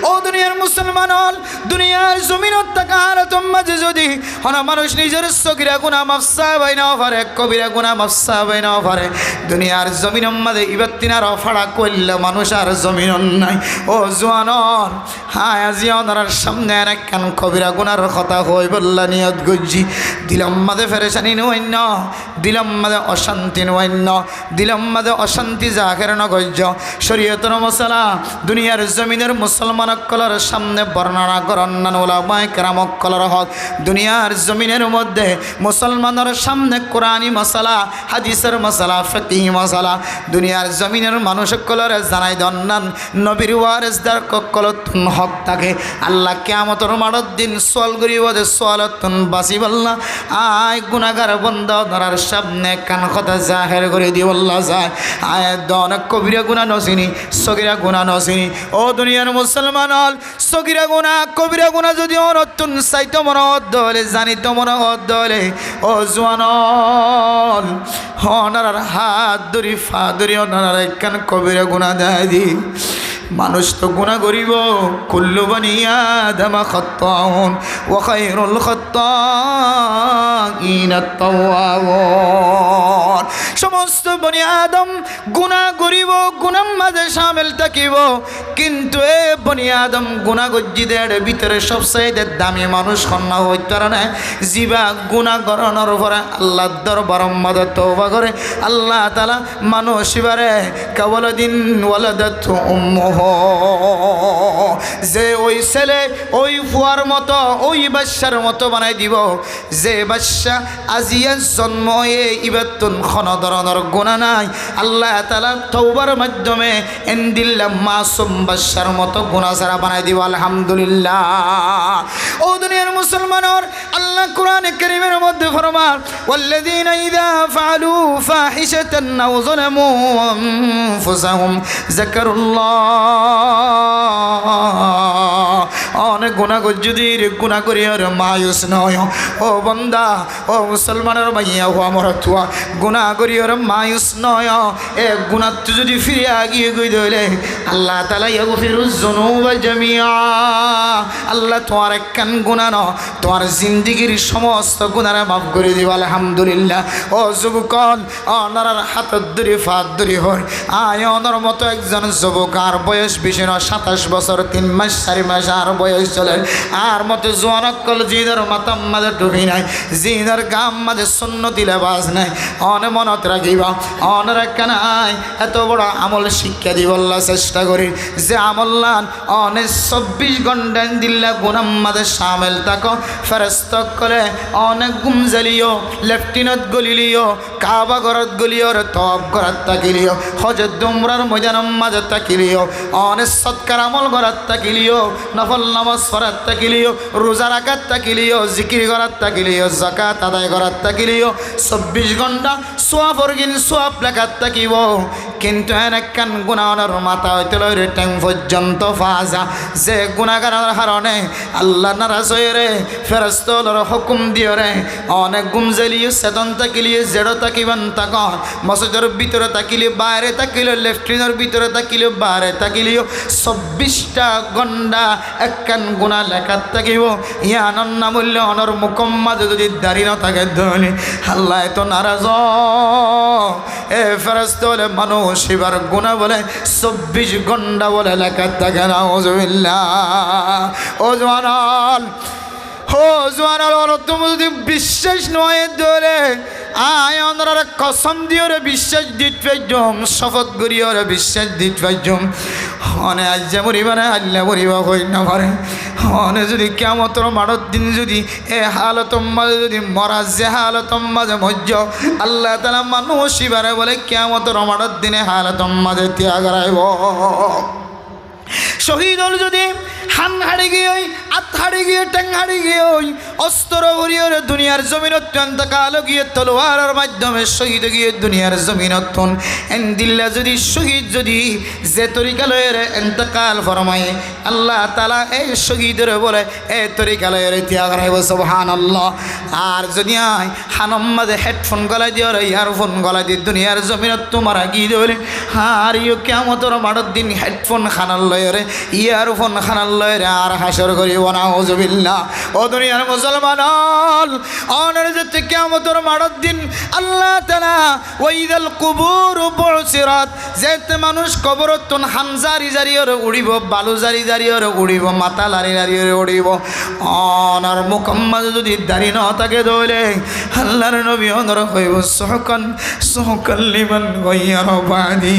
ও দুনিয়ার মুসলমান হল দুনিয়ার জমিনত তাকার মাঝে যদি হন মানুষ নিজের সগীরা গুনাহ মাফ চাইবাই না পারে কবিরা গুনাহ মাফ চাইবাই না পারে, দুনিয়ার জমিনের মাঝে ইবার তিনার ফাড়া করলে মানুষ আর জমিন নাই। ও জোয়ানর হ্যাঁ আজি ওনার সামনে একখান কবিরা গুনার কথা হই বললা নিয়ত গজ্জি দিলাম মাঝে ফেরেশানি নৈন্য দিলাম মাঝে অশান্তি নৈন্য দিলাম মাঝে অশান্তি জাহের নগজ্য শরীয়তের মশলা দুনিয়ার জমিনের মুসলমান কলার সামনে বর্ণনা করন্নান ওলামায়ে কেরাম কলার হক দুনিয়ার জমিনের মধ্যে মুসলমানের সামনে কোরআনী মশলা হাদিসের মশলা ফিকহি মশলা দুনিয়ার জমিনের মানুষ কলরে জানাই দন্নান নবীর ওয়ারিসদার কলতুন হক থাকে। আল্লাহ কিয়ামতের মাঠের দিন সওয়াল করিব যে সওয়ালতুন বাসি বললা আয় গুনাহগার বান্দা ধরার সামনে কান কথা জাহের করে দি আল্লাহ যায় আয় দন কবিরা গুনাহ নসিনি সগীরা গুনাহ নসিনি। ও দুনিয়ার মুসলমান হল সগীরা গুনাহ কবিরা গুনাহ যদি অনতুন সাইতো মন দলে জানিত মন দলে ও জওয়ানল হনার হাত ধরি ফা ধরি ওনার একখান কবিরা গুনাহ দেয় দি। মানুষ তো গুনাহ করিব কুল্লু বনি আদম খাত্তাউন ওয়া খায়রুল খাত্তাইন আত-তাওয়াবুন। সমস্ত বনি আদম গুনাহ করিব গুনার মাঝে শামিল থাকিব, কিন্তু এ বনি আদম গুনাহ গজ্জিদের ভিতরে সবচেয়ে দামি মানুষ কন্যা হইতে না জিবা গুনাহ করানোর পরে আল্লাহর দরবার মধ্যে তওবা করে আল্লাহ তাআলা মানুষ বারে কাওয়ালাদিন ওয়ালাদাতু উম্মুহু যে ওই ছেলে ওই ফুয়ার মতো ওই বাচ্চার মতো বানাই দিব যে বাচ্চা আজিয়া জন্ম হয়ে ইবাতুন কোন ধরনের গুনাহ নাই আল্লাহ তাআলা তওবার মাধ্যমে এন্দিল্লা মাসুম বাচ্চার মতো গুনাহ ছাড়া বানাই দিব। আলহামদুলিল্লাহ। ও দুনিয়ার মুসলমানর আল্লাহ কোরআনে কারীমের মধ্যে ফরমান ওয়াল্লাযীনা ইযা ফাআলু ফাহিশাতান আও যালামু আনফুসাহুম যাকারুল্লাহ। ও অনেক গুণা যদি গুণা করি আর মায়ুস নয় ও বন্দা ও মুসলমানের মাইয়া ও আমার তুয়া গুণা করি আর মায়ুস নয় এ গুণা যদি ফিরে আগিয়ে গই ধরে আল্লাহ তাআলা ইয়াগফিরুজ যুনুবা জামিআ আল্লাহ তোমার একখান গুণা ন তোমার জিন্দিগির সমস্ত গুণারে মাফ করে দিব আলহামদুলিল্লাহ ও যুবকন অনার হাত ধরে ফাত ধরে হয় আয় অনর মতো একজন যুবক আর বয়স বেশি না 27 বছর 3 মাস 4 মাস আর বয়স চলে আর মতো জোয়ানকল জিদের মাতাম মাঝে টুপি নাই জিদের গাম মাঝে সুন্নতি লেবাস নাই অনে মনত রাখিবা অনের কানাই এত বড় আমল শিক্ষা দিব আল্লাহ চেষ্টা করি যে আমল্লান অনে 24 ঘন্টা দিল্লা গুনাম মাঝে শামিল থাকো ফেরেশতা করে অনেক গুম জ্বালিও লেফটিনত গলিলিও কাবা ঘরত গলিও তব ঘরত তাকিলিও হজরত উমরার ময়দানম মাঝে তাকিলিও অনেক সৎকার আমল ঘরত তাকিলিও নফল নামাজ পড়াত তাকিলিও রোজা রাখাত তাকিলিও জিকির ঘরত তাকিলিও যাকাত আদায় ঘরত তাকিলিও 24 ঘন্টা সোয়াব অর্গিন সোয়াব লেখাত তাকিব কিন্তু এনেকান গুনাহর মাথা হইতে লইরে টাইম পর্যন্ত ফাজা যে গুনাহগারের কারণে আল্লাহ নারাজ হয়ে রে ফেরেশতার হুকুম দিও রে অনেক গুম জ্বালিও চেতন তাকিলিও জেড়ো তাকিবান তাক মসজিদের ভিতরে তাকিলে বাইরে তাকিলে লেফটিনের ভিতরে তাকিলে বাইরে তাকিলিও 24টা ঘন্টা একখান গুনাহ লেখাত তাকিব ইয়ানন না মূল্য অনর মুকম্মাদ যদি দাড়ি না থাকে ধরে আল্লাহ তো নারাজ এ ফেরেশতা বলে মানুষ এবার গুনাহ বলে 24 ঘন্টা বলে লেখাত থাকে নাউজুবিল্লাহ ও জওয়ান ও জওয়ান তুমি যদি বিশ্বাস নয় ধরে আয় অনরা কসম দিও রে বিশ্বাস দিত পাইজম শপথ করিও রে বিশ্বাস দিত পাইজম অনে আজ যে মরিবারে আল্লাহ মরিবা হই না পারে অনে যদি কিয়ামতের মাঠের দিন যদি এ হালতম মাঝে যদি মরা যে হালতম মাঝে মজ্জ আল্লাহ তাআলা মানুষ এবারে বলে কিয়ামতের মাঠের দিনে হালতম মাঝে ত্যাগ রাইব শহীদ হল যদি হান হাড়ি গিয়ে আত হাড়ি গিয়ে ট্যাং হাড়ি গিয়ে অস্ত্র গড়িয়ে দুনিয়ার জমিনত অন্তকাল গিয়ে তলোয়ারের মাধ্যমে শহীদ গিয়ে দুনিয়ার জমিনত এন্দিল্লা যদি শহীদ যদি যে তরিকালয়ের এন্তকাল ফরমায় আল্লাহ তাআলা এই শহীদের বলে এই তরিকালয়ের ত্যাগ রাইব সুবহানাল্লাহ আর যদি আয় হানম মাঝে হেডফোন গলায় দিয়ে ইয়ারফোন গলায় দিয়ে দুনিয়ার জমিনত তোমার গিয়ে দেবে আর ইউ কিয়ামতের মাঠের দিন হেডফোন খানার লয়রে ইয়ারফোন খানার লয়রে আর হাসর করিব না নাউজুবিল্লাহ ও দুনিয়ার মুসলমান অনের যেতে কিয়ামতের মাঠের দিন আল্লাহ তাআলা ওয়াইদাল কুবুর বুসিরাত যেতে মানুষ কবরতন হামজারি জারিয়র উড়িব বালু জারি জারিয়র উড়িব মাথা লারি লারিয়র উড়িব অনার মুকম্মল যদি দাড়ি না থাকে দইলে আল্লাহর নবী অনর হইব সুহকান সুহকাল লিমান গায়রা বাদি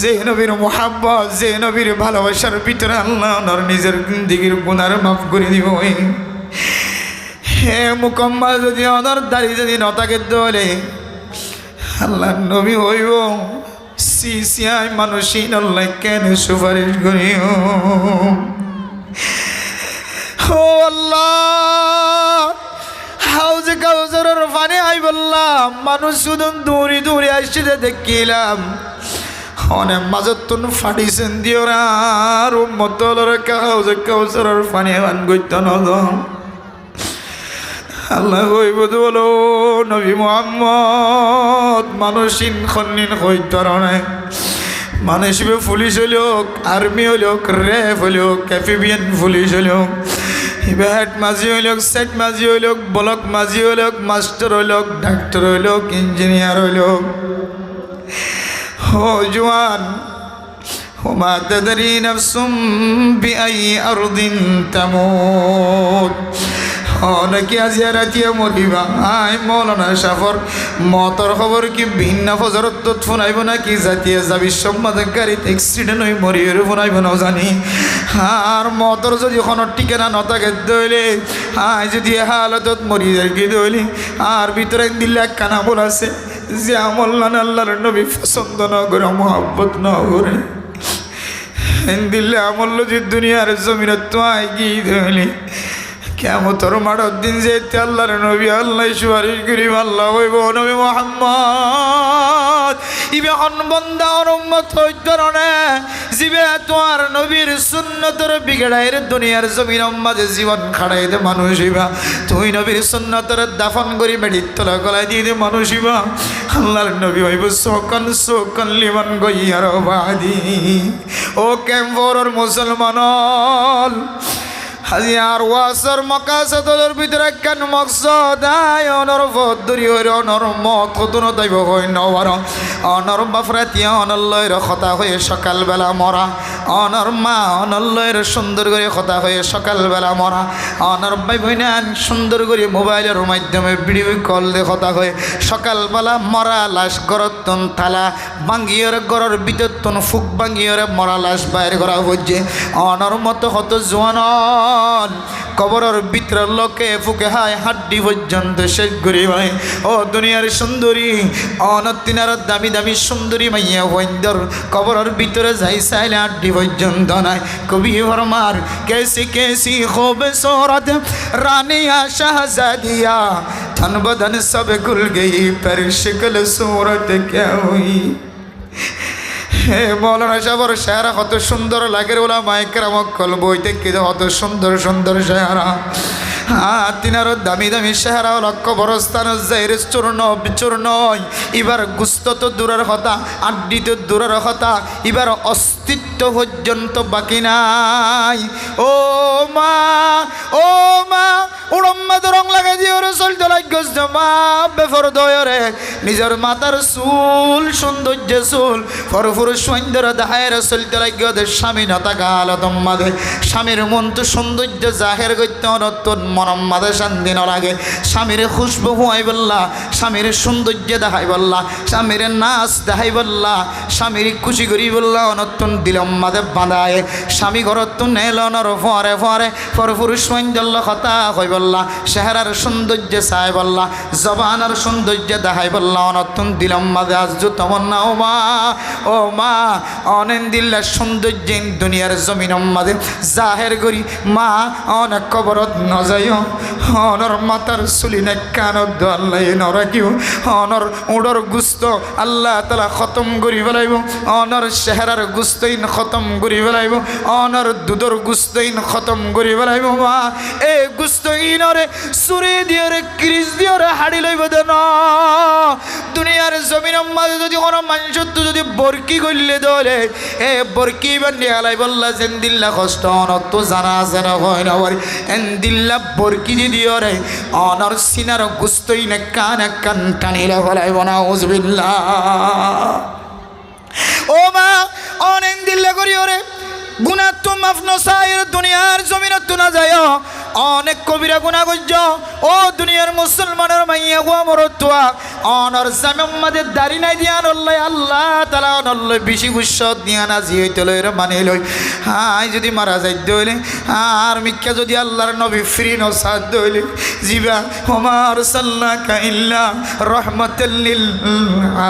যে নবীর মোহাব্বত যে নবীর ভালোবাসার ভিতরে আল্লাহ ওনার নিজের জিন্দেগির গুনাহ মাফ করে দিব হে মুকম্মল যদি ওনার দাড়ি যদি না থাকে দলে আল্লাহ নবী হইব সিসিআই মানুষই আল্লাহ কেন সুপারিশ করিও ও আল্লাহ হাউজে কাউসারের পানি আই বললাম মানুষ শুধু দৌড়ি দৌড়ি আসছে দেখিলাম অনেক মাজতুন ফাটিছেন দিওরা আর উম্মতর হাউজে কাউসারের পানি আন গইত নদ আল্লাহ কইব বলো নবী মুহাম্মদ মানুষিন খন্নিন কইতর নাই মানুষ পুলিশ হইল আর্মি হইল রেফ হইল ক্যাফিবিয়ান পুলিশ হইল হেড মাঝি হইল সেট মাঝি হইল ব্লক মাঝি হইল মাস্টার হইল ডাক্তার হইল ইঞ্জিনিয়ার হইল ও জওয়ান ওমা তাদরি নাফসুম বিআই আরদিন তামুত অনেকে আজ রাতিয়া মরিবা আয় মৌলানা সাফর মতর খবর কি ভিন্ন ফজরত ফোনাইব না কি জাতীয় যাবি সম্মাদ গাড়িত অ্যাক্সিডেন্ট হয়ে মরিয়ে ফোনাইব না জানি আর মতর যদি কোনো ঠিকানা নথাকে দইলে আয় যদি হালতত মরি যায় কি দইলে আর ভিতরে দিল্লা কানা বল আছে যে আমল্লান আল্লাহর নবী পছন্দ না করে মহব্বত না করে দিল্লা আমল্ল যে দুনিয়ার জমিনত তো আয় গিয়ে দইলে কিয়ামতের মাঠের দিন যেতে আল্লাহর নবী আল্লাহ সুপারিশ করিব আল্লাহ হইব নবী মুহাম্মদ ইবে হন বন্দা আর উম্মত হইতরনে জিবে তোমার নবীর সুন্নতের বিগড়াইয়ের দুনিয়ার জমিন মাঝে জীবন খাড়াই দে মানুষ ইবা তুই নবীর সুন্নতের দাফন করি বেড়ির তলা গলায় দিয়ে দে মানুষ ইবা আল্লাহর নবী হইব সোকন লিমান গইয়ার বাদি ও ক্যাম্পর মুসলমান হাজিয়ার ওয়াসর মকাসদর ভিতরে কেন মকসদ আয় অনর ফদরি হইর অনর মত কতনো দাইব হই নওয়ার অনর বাফরাতিয়া অনল্লয়ের কথা হয়ে সকালবেলা মরা অনর মা অনল্লয়ের সুন্দর করে কথা হয়ে সকালবেলা মরা অনর ভাই বোনান সুন্দর করে মোবাইলের মাধ্যমে ভিডিও কল দিয়ে কথা হয়ে সকালবেলা মরা লাশ গরতন থালা বাঙ্গিয়র গরর বিততন ফুক বাঙ্গিয়র মরা লাশ বাইর করা হচ্ছে অনর মতো হত জোয়ান কবরের ভিতর লোকে ফুকে হায় হাড্ডি পর্যন্ত শেষ করি ভাই ও দুনিয়ার সুন্দরী অনতিনার দামি দামি সুন্দরী মাইয়া বৈন্দর কবরের ভিতরে যাই চাইলে হাড্ডি পর্যন্ত নাই কবি ফরমার কেসি খুবসুরত রানিয়া শাহজাদিয়া তন বদন সব গুল গई पर शिकल सूरत क्या हुई হে মৌলানা সাহেবের শেয়ারা কত সুন্দর লাগে ওলা মাইকেরামক কল বইতে কিন্তু কত সুন্দর সুন্দর শেয়ারা তিনারও দামি দামি শেহারা লক্ষ বরস্থান যাইর চূর্ণ বিচূর্ণ এবার গুস্ত তো দূরের কথা আড্ডি তো দূরের কথা এবার অস্তিত্ব পর্যন্ত বাকি নাই ও মা উড়ম্মা তো রং লাগাই দিয়ে ওরে চলতে লাগছে মা বেফর দয়রে নিজের মাথার চুল সৌন্দর্য চুল ফরফুর সৌন্দর্য দাহের চলতে লাগে ওদের স্বামী নতা গাল তোমাদের স্বামীর মন তো সৌন্দর্য জাহের করতে অনতন মনম মাদে শান্তি ন লাগে স্বামীর খুশবু হুয়াই বললা স্বামীর সৌন্দর্য দেখাই বললা স্বামীর নাচ দেখাই বললা স্বামীর খুশি করি বললা অনতন দিলম মাদে বাঁধায় স্বামী ঘরত নেলনর ফরে ফরে ফরফুর সৌন্দর্য কথা হই বললা চেহারার সৌন্দর্য চাই বললা জবানার সৌন্দর্য দেখাই বললা অনতন দিলম মাদে আজ তমন্না ও মা অনেন দিল্লা সৌন্দর্য দুনিয়ার জমিন মাদে জাহের করি মা অনেক কবরত নজাই অনর মাতার চুলি নে কানত দোয়াল্লাই নরাকিও অনর উড়র গুস্ত আল্লাহ তালা খতম করি পেলাইব অনর চেহারার গুস্তইন খতম করি পেলাইব অনর দুধর গুস্তইন খতম করি পেলাইব মা এ গুস্তইনরে চুরি দিয়রে ক্রিজ দিয়রে হাড়ি লইব দেন দুনিয়ার জমিন মাঝে যদি কোনো মানুষের যদি বরকি করলে দলে এ বরকি বান্ডি আলাই বললা যেন দিল্লা কষ্ট অনত জানা আছে না হয় না এন দিল্লা বরকি দিও রে অনর সিনার গুস্তই না কান টানিলে ফলাইব না উজবিল্লাহ ও মা অনেক দিল্লা করিও রে গুনাহ তো মাফ নসায়ের দুনিয়ার জমিনে তো না যায় অনেক কবিরা গুনাহ করছ ও দুনিয়ার মুসলমানের মাইয়া গো মরতুয়া অনর জামিম্মাদের দাড়ি নাই দিয়া নল্লাই আল্লাহ তাআলা নল্লাই বেশি গুচ্ছ দিয়া না জিইতে লইরে মানে লই হাই যদি মারা যাই দইলে আর মিক্কা যদি আল্লাহর নবী ফ্রি ন সাদ দইলে জিবা ওমার সাল্লাকা ইল্লা রাহমাতাল লিল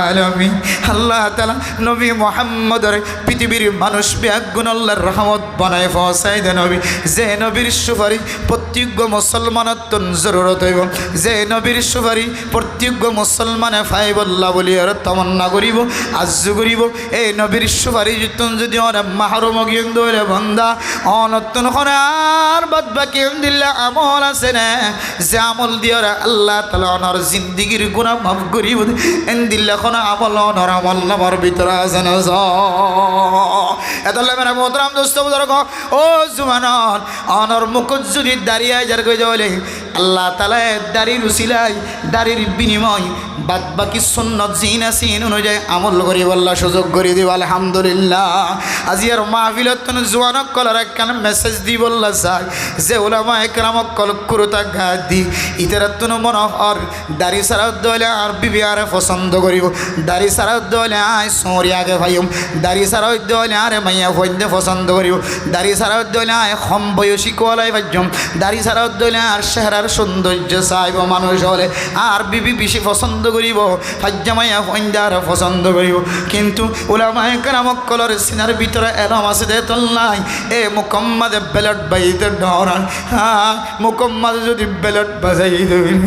আলামিন আল্লাহ তাআলা নবী মুহাম্মদের পৃথিবীর মানুষ বেগুন আল্লাহর রহমত বানায় ফসাই দে নবী যে নবীর সুপারিশ প্রত্যেক মুসলমানের তো জরুরত হইব যে নবীর সুপারিশ প্রত্যেক মুসলমানে ফাইবল্লা বলি আর তমন্না করিব আজ্জু করিব এই নবীর সুপারিশ যদি অনেক মাহরুম গিয়ে ধরে বন্ধা অনতন আর বাদ বাকি দিল্লা আমল আছে না যে আমল দিয়ে আল্লাহ তালা অনর জিন্দিগির গুণা মাফ করিব এন দিল্লা খন আমল অনর আমল নামার ভিতরে আছে না এত মেরা মোহতরাম দোস্ত বুজুর্গ ও জুমানন অনর মুকুট যদি দাঁড়িয়ে যার কই যাওয়ালে আল্লাহ তাআলা দাড়ির উসিলাই দাড়ির বিনিময় বাদ বাকি সুন্নত জিন আসিন অনুযায়ী আমল করি বল্লা সুযোগ করে দিব আলহামদুলিল্লাহ আজিয়ার মাহফিলত জোয়ানক কলার একখান মেসেজ দি বললা যায় যে ওলামা একরামক কল কুরতা গা দি ইতারাতুন মনোহর দাড়ি সারা দলে আর বিবি আর পছন্দ করিব দাড়ি সারা দলে আয় সোরি আগে ভাইম দাড়ি সারা দলে আর মাইয়া ফইন্দে পছন্দ করিব দাড়ি সারা দলে আয় কম বয়সী কোয়ালাই ভাইম দাড়ি সারা দলে আর চেহারার চেহারার সৌন্দর্য চাইব মানুষ হলে, আর বিবি বেশি পছন্দ করিব, ফাজ্জামাইয়া ফইন্দার পছন্দ করিব। কিন্তু উলামায়ে কেরাম কলর সিনার ভিতরে এরম আছে দে তল্লাই এ মুকম্মাদে বেলট বাইতে ডরান। হ্যাঁ, মুকম্মাদে যদি বেলট বাজাই দেবেন,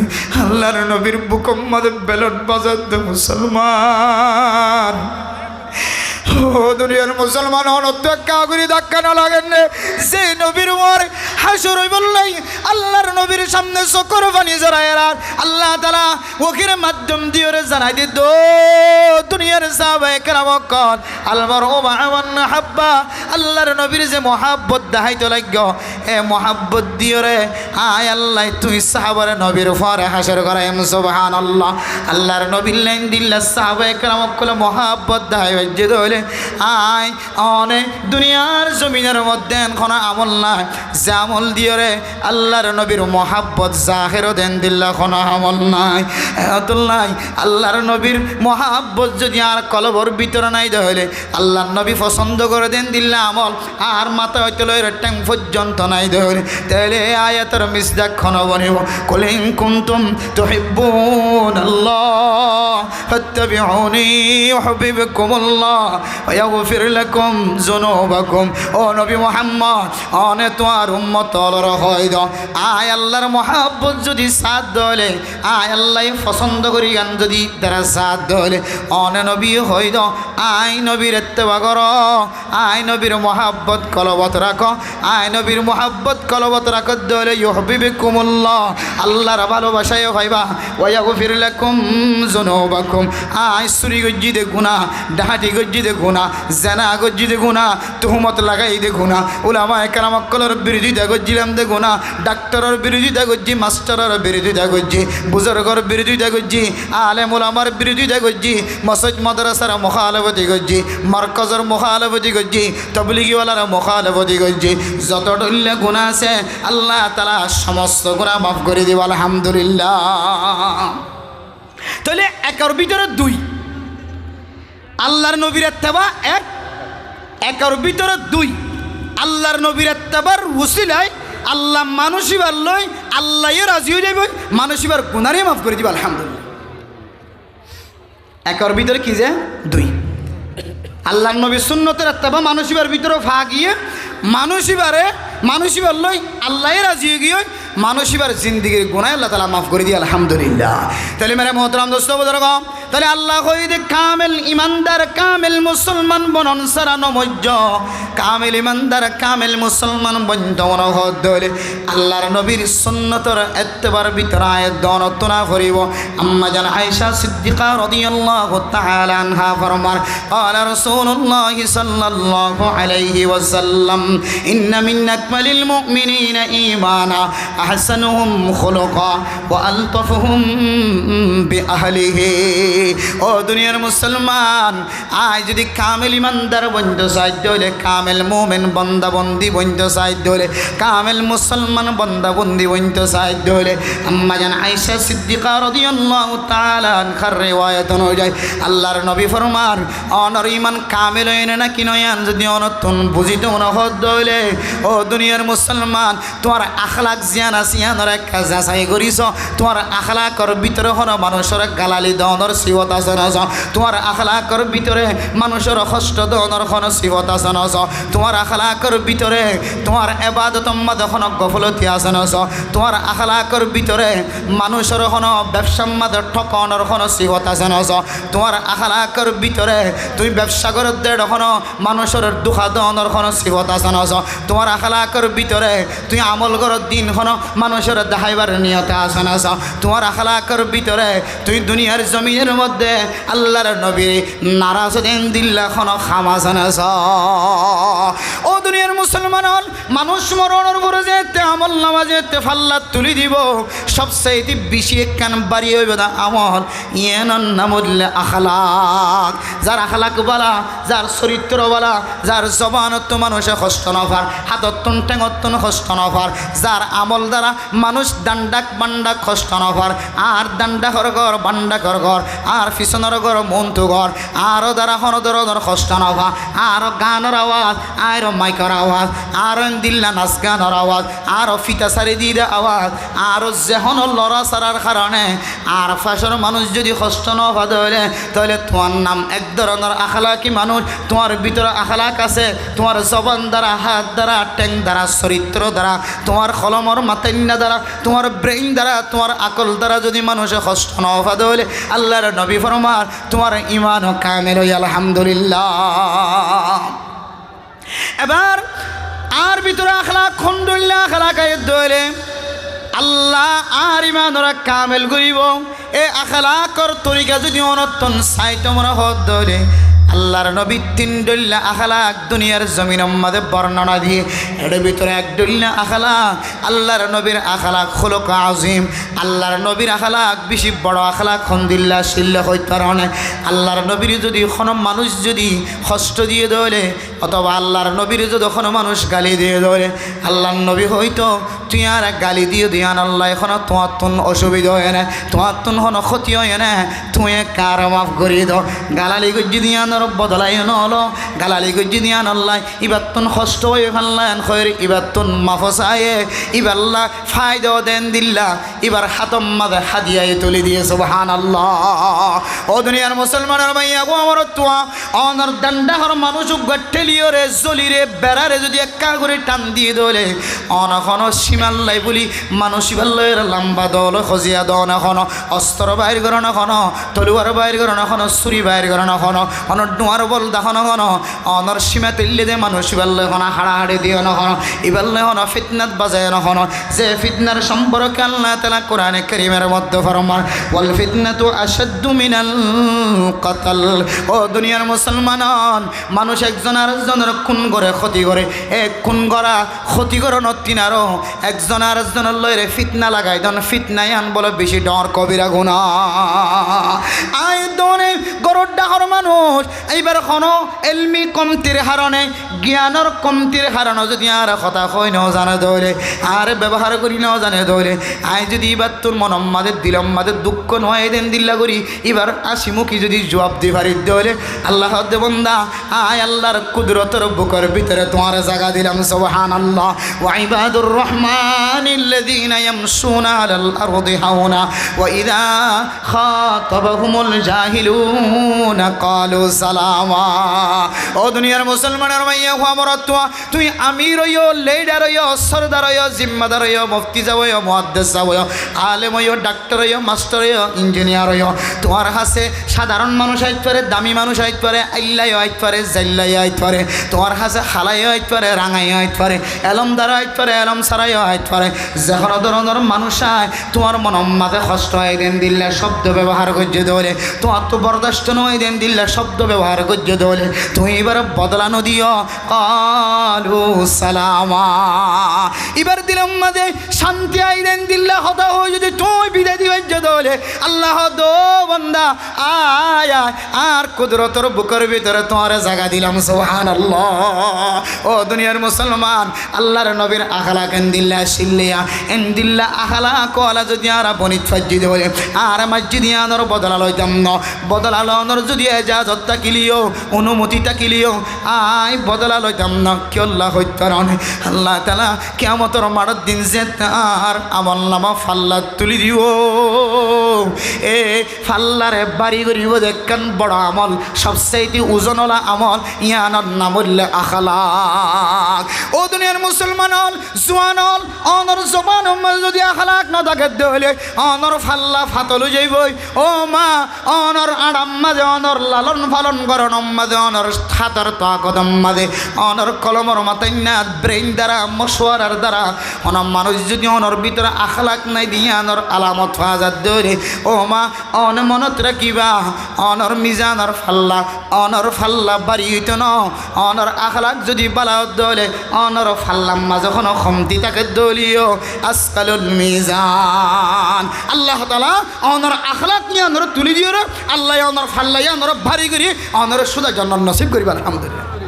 আল্লাহর নবীর মুকম্মাদে বেলট বাজাতে মুসলমান ও দুনিয়ার মুসলমান অনত্যাজ্ঞা করি ধাক্কা না লাগেন যে নবীর উপর হাসর বললাই আল্লাহর নবীর সামনে চোখের পানি জড়ায় আল্লাহ তাআলা ওখির মাধ্যম দিয়ে জানাই দিত দুনিয়ার সাহাবায়ে কেরাম কল আলমার ও মা'মান হাব্বা, আল্লাহর নবীর যে মহাব্বত দেখাইতে লাগল এ মহাব্বত দিয়ে রে আয় আল্লাহ তুই সাহাবার নবীর উপর হাসর করাই সুবহানাল্লাহ। আল্লাহর নবীর লাইন দিল্লা সাহাবায়ে কেরাম কল মহাব্বত দেখাই যে দলে আয় অনেক দুনিয়ার জমিনের মধ্যে এখন আমল নাই যে আমল দিয়ে রে আল্লাহর নবীর মহাব্বত জাহের দেন দিল্লা কোন আমল নাই এতলাই। আল্লাহর নবীর মহাব্বত যদি আর কলবর ভিতরে নাই হইলে আল্লাহর নবী পছন্দ করে দেন দিল্লা আমল আর মাথা হইতে লইর ট্যাং পর্যন্ত নাই হইলে তাহলে আয়াতের মিসদাক খন বনিব কুলিন কুনতুম তুহিব্বুনাল্লাহ ফাত্তাবিউনি ইউহিব্বুকুমুল্লাহ ওয়াগফির লাকুম যুনুবাকুম। ও নবী মুহাম্মদ অনে তোমার উম্মত হলর হইদ আয় আল্লাহর মহাব্বত যদি সাথ দলে আয় আল্লাহ পছন্দ করি গান যদি তারা সাথ দলে অনে নবী হইদ আয় নবীর ইত্তেবা কর, আয় নবীর মহাব্বত কলবত রাখো, আয় নবীর মহাব্বত কলবত রাখো দলে ইউহিব্বুকুমুল্লাহ আল্লাহর ভালোবাসায় হইবা ওয়াগফির লাকুম যুনুবাকুম। আয় চুরি গজ্জিদে গুনাহ, ডাহাতি গজ্জিদে গুনাহ, জানা গজ্জিদে গুনাহ, তুহমত লাগাই দে গুনাহ, উলামায়ে কেরাম কলর বিরোধিতা গজ্জিলাম দে গুনাহ, ডাক্তারের বিরোধিতা গজ্জি, মাস্টারের বিরোধিতা গজ্জি, বুজুর্গর বিরোধিতা গজ্জি, আলেম উলামার বিরোধিতা গজ্জি, মসজিদ মাদ্রাসার মুখালফতি গজ্জি, মারকাজের মুখালফতি গজ্জি, তাবলীগীওয়ালার মুখালফতি গজ্জি, যত ডল্লে গুনাহ আছে আল্লাহ তাআলা সমস্ত গুনাহ মাফ করে দিব আলহামদুলিল্লাহ। তাহলে একের ভিতরে দুই, আল্লাহর নবীর ইত্তেবা এক, একের ভিতরে দুই। আল্লাহর নবীর ইত্তেবার ওসিলায় আল্লাহ মানুষিবার লই আল্লাহ রাজি হয়ে যাবে, মানুষিবার গুনারে মাফ করে দিবে আলহামদুলিল্লাহ। একের ভিতরে কি যে দুই, আল্লাহর নবীর সুন্নতের ইত্তেবা মানুষিবার ভিতরে ফা গিয়ে মানুষিবার লই আল্লাহ রাজি হয়ে গিয়ে মানুষিবার জিন্দিগির গুনাহ আল্লাহ তাআলা মাফ করে দিয়ে আলহামদুলিল্লাহ। তাহলে মেরে মোহতরম দোস্ত বুজুর্গ, তাহলে আল্লাহ কইদে কামেল ইমানদার কামেল মুসলমান বনন সারা নমজ্জ, কামেল ইমানদার কামেল মুসলমান বন্ধন হদলে আল্লাহর নবীর সুন্নতর ইত্তেবার ভিতরে আয়াত দনতনা করিব। আম্মা জান আয়েশা সিদ্দিকা রাদিয়াল্লাহু তাআলা আনহা ফরমান ক্বালা রাসূলুল্লাহ সাল্লাল্লাহু আলাইহি ওয়াসাল্লাম ইন্না মিন আকমালিল মুমিনিনা ঈমানা আহসানুহুম খুলুকা ওয়া আলতাফুহুম বিআহলিহি। ও দুনিয়ার মুসলমান, আজ যদি কামেল ইমানদার বন্ধ সাধ্য হলে, কামেল মোমেন বন্দা বন্দি বন্ধ সাধ্য হলে, কামেল মুসলমান বন্দা বন্দি বন্ধ সাধ্য হলে আম্মা জান আয়েশা সিদ্দিকা রাদিয়াল্লাহু তাআলা আনহার রিওয়ায়াত অনুযায়ী আল্লাহর নবী ফরমান অনর ইমান কামেল হইনে না কি নয়ান যদি অনতন বুঝিত না হদ হইলে ও দুনিয়ার মুসলমান তোমার আখলাক জিয়ান আসিয়ানর এক যাচাই করিস, তোমার আখলাকর ভিতরে হন মানুষের গালালি দনর সিবত আছে না, তোমার আখলাকর ভিতরে মানুষের কষ্ট দনর খন সিবত আছে না, তোমার আখলাকর ভিতরে তোমার ইবাদত মাদখন গফলতি আছে না, তোমার আখলাকর ভিতরে মানুষের খন ব্যবসা মাদ ঠকনর খন সিবত আছে না, তোমার আখলাকর ভিতরে তুই ব্যবসা করে দেড় খন মানুষের দুঃখা দনর খন সিবত আছে না, তোমার আখলাকর ভিতরে তুই আমল করার দিন খন মানুষের দেখাইবার নিয়তে আছে না, তোমার আখলাকর ভিতরে তুই দুনিয়ার জমিনের মধ্যে আল্লাহর নবী নারাজ দেন দিল্লা খন খামাস না। ও দুনিয়ার মুসলমান, মানুষ মরণের পরে যেতে আমল নামাজে ফাল্লা তুলি দিব সবচাইতে বেশি একখান বাড়ি হইবে না আমল ইয়ানোর নাম হইলে আখলাক। যার আখলাক বলা, যার চরিত্র বলা, যার জবানত মানুষে কষ্ট নফার, হাতত্তন টেঙত্তন কষ্ট নফার, যার আমল দ্বারা মানুষ দান্ডাক বান্ডাক কষ্ট নফার, আর দান্ডা ঘর ঘর বান্ডা ঘর ঘর, আর পিছনের ঘর মন্তু ঘর, আরও দ্বারা হনদর কষ্ট নফা, আরও গানের আওয়াজ, আরও মাইকর আওয়াজ, আরও দিল্লা নাচ গানের আওয়াজ, আরও ফিতা সারি দিয়ে আওয়াজ, আরও যেহন লড়া সারার কারণে আর ফাঁসের মানুষ যদি কষ্ট নফা ধরে, তাহলে তোমার নাম এক ধরনের আখলাকি মানুষ। তোমার ভিতরে আখলাক আছে, তোমার জবান দ্বারা, হাত দ্বারা, ট্যাং দ্বারা, চরিত্র দ্বারা, তোমার কলমর মাতান্না দ্বারা, তোমার ব্রেইন দ্বারা, তোমার আকল দ্বারা যদি মানুষে কষ্ট নফা ধরে, আল্লাহর নবী ফরমান তোমার ঈমান কামেল হই আলহামদুলিল্লাহ। এবার আর ভিতরে আখলাক খন্ডুল্লাহ আখলাক আয়াত ধরে আল্লাহ আর ইমানরা কামেল করিব। এ আখলাকর তরিকা যদি অনর্তন চাই তোমরা হদ ধরে আল্লাহর নবী তিন ডল্লা আখলাক দুনিয়ার জমিন আমাদের বর্ণনা দিয়ে এর ভিতরে এক ডল্লা আখলাক আল্লাহর নবীর আখলাক খুলুক আজিম। আল্লাহর নবীর আখলাক বেশি বড় আখলাক খন্দিল্লা শিল্লা হইতে পারে। আল্লাহর নবীর যদি কোনো মানুষ যদি কষ্ট দিয়ে ধরে, অথবা আল্লাহর নবীর যদি কোনো মানুষ গালি দিয়ে ধরে, আল্লাহর নবী হয়তো তুই আর গালি দিয়ে দিয়ান আল্লাহ এখন তোমার তুন অসুবিধা হয় না, তোমার তুন কোনো ক্ষতি হয় না, তুই কার মাফ করিয়ে দাও। গালালি গজ্জি দিয়ান বদলাই নলো, গালালি গজ্জি দিয়ান আল্লাহ ইবার তুন কষ্ট হয়ে ফেললেন খয়ের, ইবার তুন মাফসায়ে ইবাল্লাহ ফায়দা দেন দিল্লা, এবার হাতম মাদে হাদিয়ায় তুলে দিয়ে সুবহানাল্লাহ। ও দুনিয়ার মুসলমানের ভাইয়া গো আমার তোয়া অনর ডান্ডাহর মানুষ গঠেলিও রে জলিরে বেড়ারে যদি একা করে টান দিয়ে দলে অনখন সীমাল্লাই বলি মানুষ ইবাল্লের লম্বা দল খজিয়া দন এখন অস্ত্র বাইর করেন এখন তলুয়ার বাইর করেন এখন ছুরি বাইর করেন এখন অনর ডুয়ার বল দেখুন এখন অনর সীমা তুললে দে মানুষ ইবাল্লে এখন হাড়াহাড়ি দিয়ে নখন ইবাল্লে এখন ফিতনাত বাজায় নখন। যে ফিতনার সম্পর্কে আল্লাহ তাআলা কোরআনে কারীমের মধ্যে ফরমান ওয়াল ফিতনাতু আশাদ্দু মিনাল কতল। ও দুনিয়ার মুসলমান, মানুষ একজন আরেকজনের খুন করে ক্ষতি করে, এক খুন করা ক্ষতি করে নতিনারও একজন আরেকজনের লয়রে ফিতনা লাগাই দেন, ফিতনাই আন বলে বেশি ডর কবিরা গুনাহ। আই দনে গরর ডাহর মানুষ এইবার কোনো এলমি কমতির হারণে জ্ঞানের কমতির হারণে যদি আর কথা কই ন জানে ধরে আর ব্যবহার করি ন জানে ধরে আই যদি এবার তোর মনম মাদের দিলাম মাদের দুঃখ নয় দেন দিল্লা করি এবার আসি মুখী যদি জবাব দি পারি ধরে আল্লাহ দেবন্দা আয় আল্লাহর কুদরতের বুকের ভিতরে তোমার জায়গা দিলাম সুবহানাল্লাহ। ওয়া ইবাদুর রহমানিল্লাযীনা ইয়ামশুনা আলাল আরদি হাওনা ওয়া ইযা খাতাবাহুমুল জাহিলুনা ক্বালু সালামা। ও দুনিয়ার মুসলমানের ভাইয়া আমার তোয়া তুই আমির হইও, লিডার হইও, সরদার হইও, জিম্মাদার হইও, মুফতি যাবইও, মুহাদ্দিস যাবইও, আলেম হইও, ডাক্তার হইও, মাস্টার হইও, ইঞ্জিনিয়ার হইও, তোমার কাছে সাধারণ মানুষ আইতে পারে, দামি মানুষ আইতে পারে, আইল্লাই আইতে পারে, জাইল্লাই আইতে পারে, তোমার কাছে খালাই আইতে পারে, রাঙাই আইতে পারে, এলমদার আইতে পারে, এলম সারাই আইতে পারে, যে কোনো ধরনের মানুষ আয় তোমার মনম মাঝে কষ্ট হয় দেন দিল্লা শব্দ ব্যবহার করছে দৌলে তোমার তো বরদাস্ত নয় দেন দিল্লা শব্দ ব্যবহার করছে দৌলে তুমি এবার বদলানো দিও কালু সালামা। এবার দিলাম মাঝে শান্তি আই দেন দিল্লা হতা হয়ে যদি তুই বিদায় দিবে দৌলে আল্লাহ দো বন্দা আয় আর কুদরতের বুকের ভিতরে তোমার জায়গা দিলাম সুবহানাল্লাহ। ও দুনিয়ার মুসলমান, আল্লাহর নবীর আখলাক এন্দিল্লা শিল্লিয়া এন্দিল্লা আখলাক ওয়ালা যদি আর বনিত ফাজ্জি দেবলে আর মসজিদে আনর বদলা লইতাম ন বদলা লনর যদি এজাজত তাকিলিও অনুমতি তাকিলিও আই বদলা লইতাম না কি আল্লাহ হইতারন আল্লাহ তাআলা কিয়ামতের মাঠের দিন যে তার আমলনামা ফাল্লা তুলি দিও এ ফাল্লারে বাড়ি করিব দেখেন বড় আমল সবচাইতে ওজনওয়ালা আমল ইয়ানোর নাম হইল আখলাক। ও দুনিয়ার মুসলমান হল জোয়ান হল অনর জবান যদি আখলাক না থাকে হইলে অনর ফাল্লা ফাতল যাইবই। ও মা অনর আড়াম মাঝে অনর লালন পালন করন মাঝে অনর হাতর তো কদম মাঝে অনর কলমর মাথায় না ব্রেইন দ্বারা মশওয়ারার দ্বারা মানুষ যদি অনর ভিতরে আখলাক নাই দিয়া অনর আলামত ফাজাত ধরে ও মা অন মনত রাখিবা অনর মিজানর ফাল্লা অনর ফাল্লা বাড়ি হইত ন অনর আখলাক যদি বালাত দলে অনর ফাল্লাম মা যখন খমতি তাকে দলীয় আসকালুল মিজান আল্লাহ তাআলা অনর আখলাক নিয়ে অনর তুলি দিও রে আল্লাহ অনর ফাল্লাই অনর ভারী করি অনর সুদা জান্নাত নসিব করিবা আলহামদুলিল্লাহ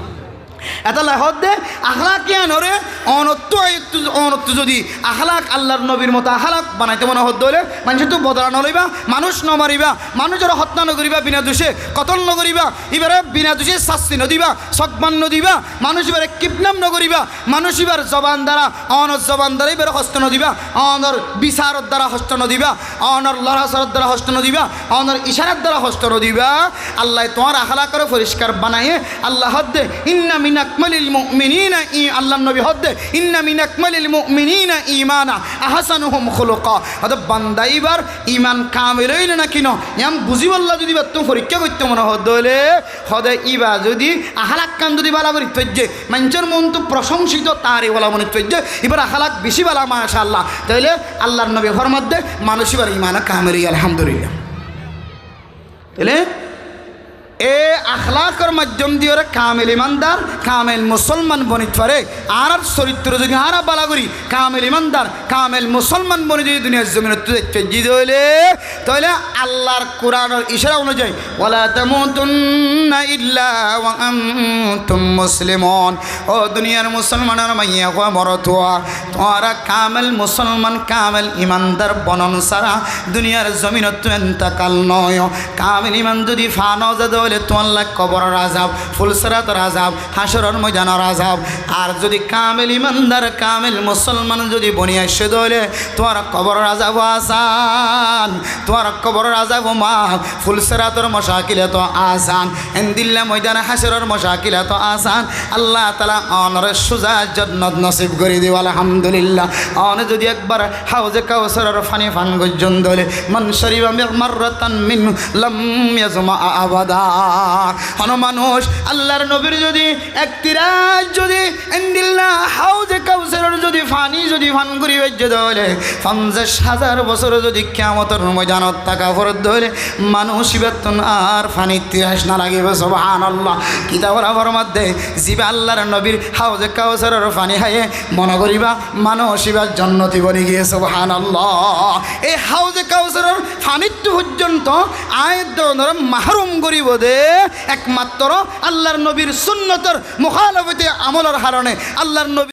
এটা লাহদ দে আখলাক নরে অনত্ব যদি আখলাক আল্লাহর নবীর মতো আখলাক বানাইতে মনে হত হলে মানুষ তো বদলা নলইবা মানুষ নমারিবা মানুষের হত্যা নকরিবা বিনা দোষে কতল নকরিবা এবারে বিনা দোষে শাস্তি নদিবা সকমান নদিবা মানুষ এবারে কিডন্যাপ নকরিবা মানুষ এবার জবান দ্বারা অনর জবান দ্বারা এবারে হস্ত নদিবা অনর বিচারত দ্বারা হস্ত নদিবা অনর লড়াচড়ার দ্বারা হস্ত নদিবা অনর ইশারার দ্বারা হস্ত নদিবা আল্লাহ তোমার আখলাকরে পরিষ্কার বানাইয়ে আল্লাহ দে ইন্না মিন আকমালিল মুমিনিনা আল্লাহ নবী হদ্দে ইন্না মিন আকমালিল মুমিনিনা ঈমানা আহসানুহুম খুলুকা অত বান্দাইবার ঈমান কামিল হইল না কিনো এম বুঝিবাল্লাহ যদি তুমি পরীক্ষা করতে মনে হদলে হদে ইবা যদি আখলাক কান যদি বালা করি তজ্জে মানুষের মন তো প্রশংসিত তারই বলা মনে তজ্জে এবার আখলাক বেশি বালা মাশাআল্লাহ তাইলে আল্লাহর নবী ফরমাদ্দে মানুষ এবার ঈমান কামিল আলহামদুলিল্লাহ তাইলে এ আখলাকর মাধ্যম দিয়ে ওরা কামেল ইমানদার কামেল মুসলমান বনিত পারে আর চরিত্র যদি আরা বালা করি কামেল ইমানদার কামেল মুসলমান বনি যদি দুনিয়ার জমিন তেজি হইলে তাহলে আল্লাহর কোরআনের ইশারা অনুযায়ী ওয়ালা তামুতুন্না ইল্লা ওয়া আনতুম মুসলিমুন ও দুনিয়ার মুসলমানের মাইয়া কো মরতুয়া তোরা কামেল মুসলমান কামেল ইমানদার বনন সারা দুনিয়ার জমিনত এন্তকাল নয় কামেল ইমান যদি ফানো যাদ তোমার কবরের আযাব ফুলসরাতের আযাব হাসরের ময়দানের আযাব আর যদি কামেল ইমানদার কামেল মুসলমান যদি বনিয়া আসে দলে তোমার কবরের আযাব আসান তোমার কবরের আযাব মা ফুলসরাতের মশাকিলে তো আসান ইনদিল্লা ময়দানে হাসরের মশাকিলে তো আসান আল্লাহ তাআলা অনরে সুজা জান্নাত নসিব করে দিও আলহামদুলিল্লাহ অন যদি একবার হাউজে কাউসারের পানি পান গজন দলে মান শরিবা মাররাতান মিন লাম ইয়াজমা আবাদা মানুষ আল্লাহর নবীর যদি একতিরাজ যদি ইনদিল্লাহ হাউজে কাউসারের যদি পানি যদি পান করি হইছে দলে 50,000 বছর যদি কিয়ামতের ময়দানত থাকা ফরজ ধরে মানুষ বেতন আর পানি ইতিহাস না লাগিবে সুবহানাল্লাহ কিতাবের মধ্যে জিবা আল্লাহর নবীর হাউজে কাউসারের পানি খাইয়ে মনে করিবা মানুষ এবার জান্নাতি বনে গিয়ে সুবহানাল্লাহ এই হাউজে কাউসারের পানিত্ব পর্যন্ত আয়াত মাহরুম করিব দে একমাত্র আল্লাহর নবীর সুন্নতের মুখালফতে আমলের কারণে আল্লাহর নবী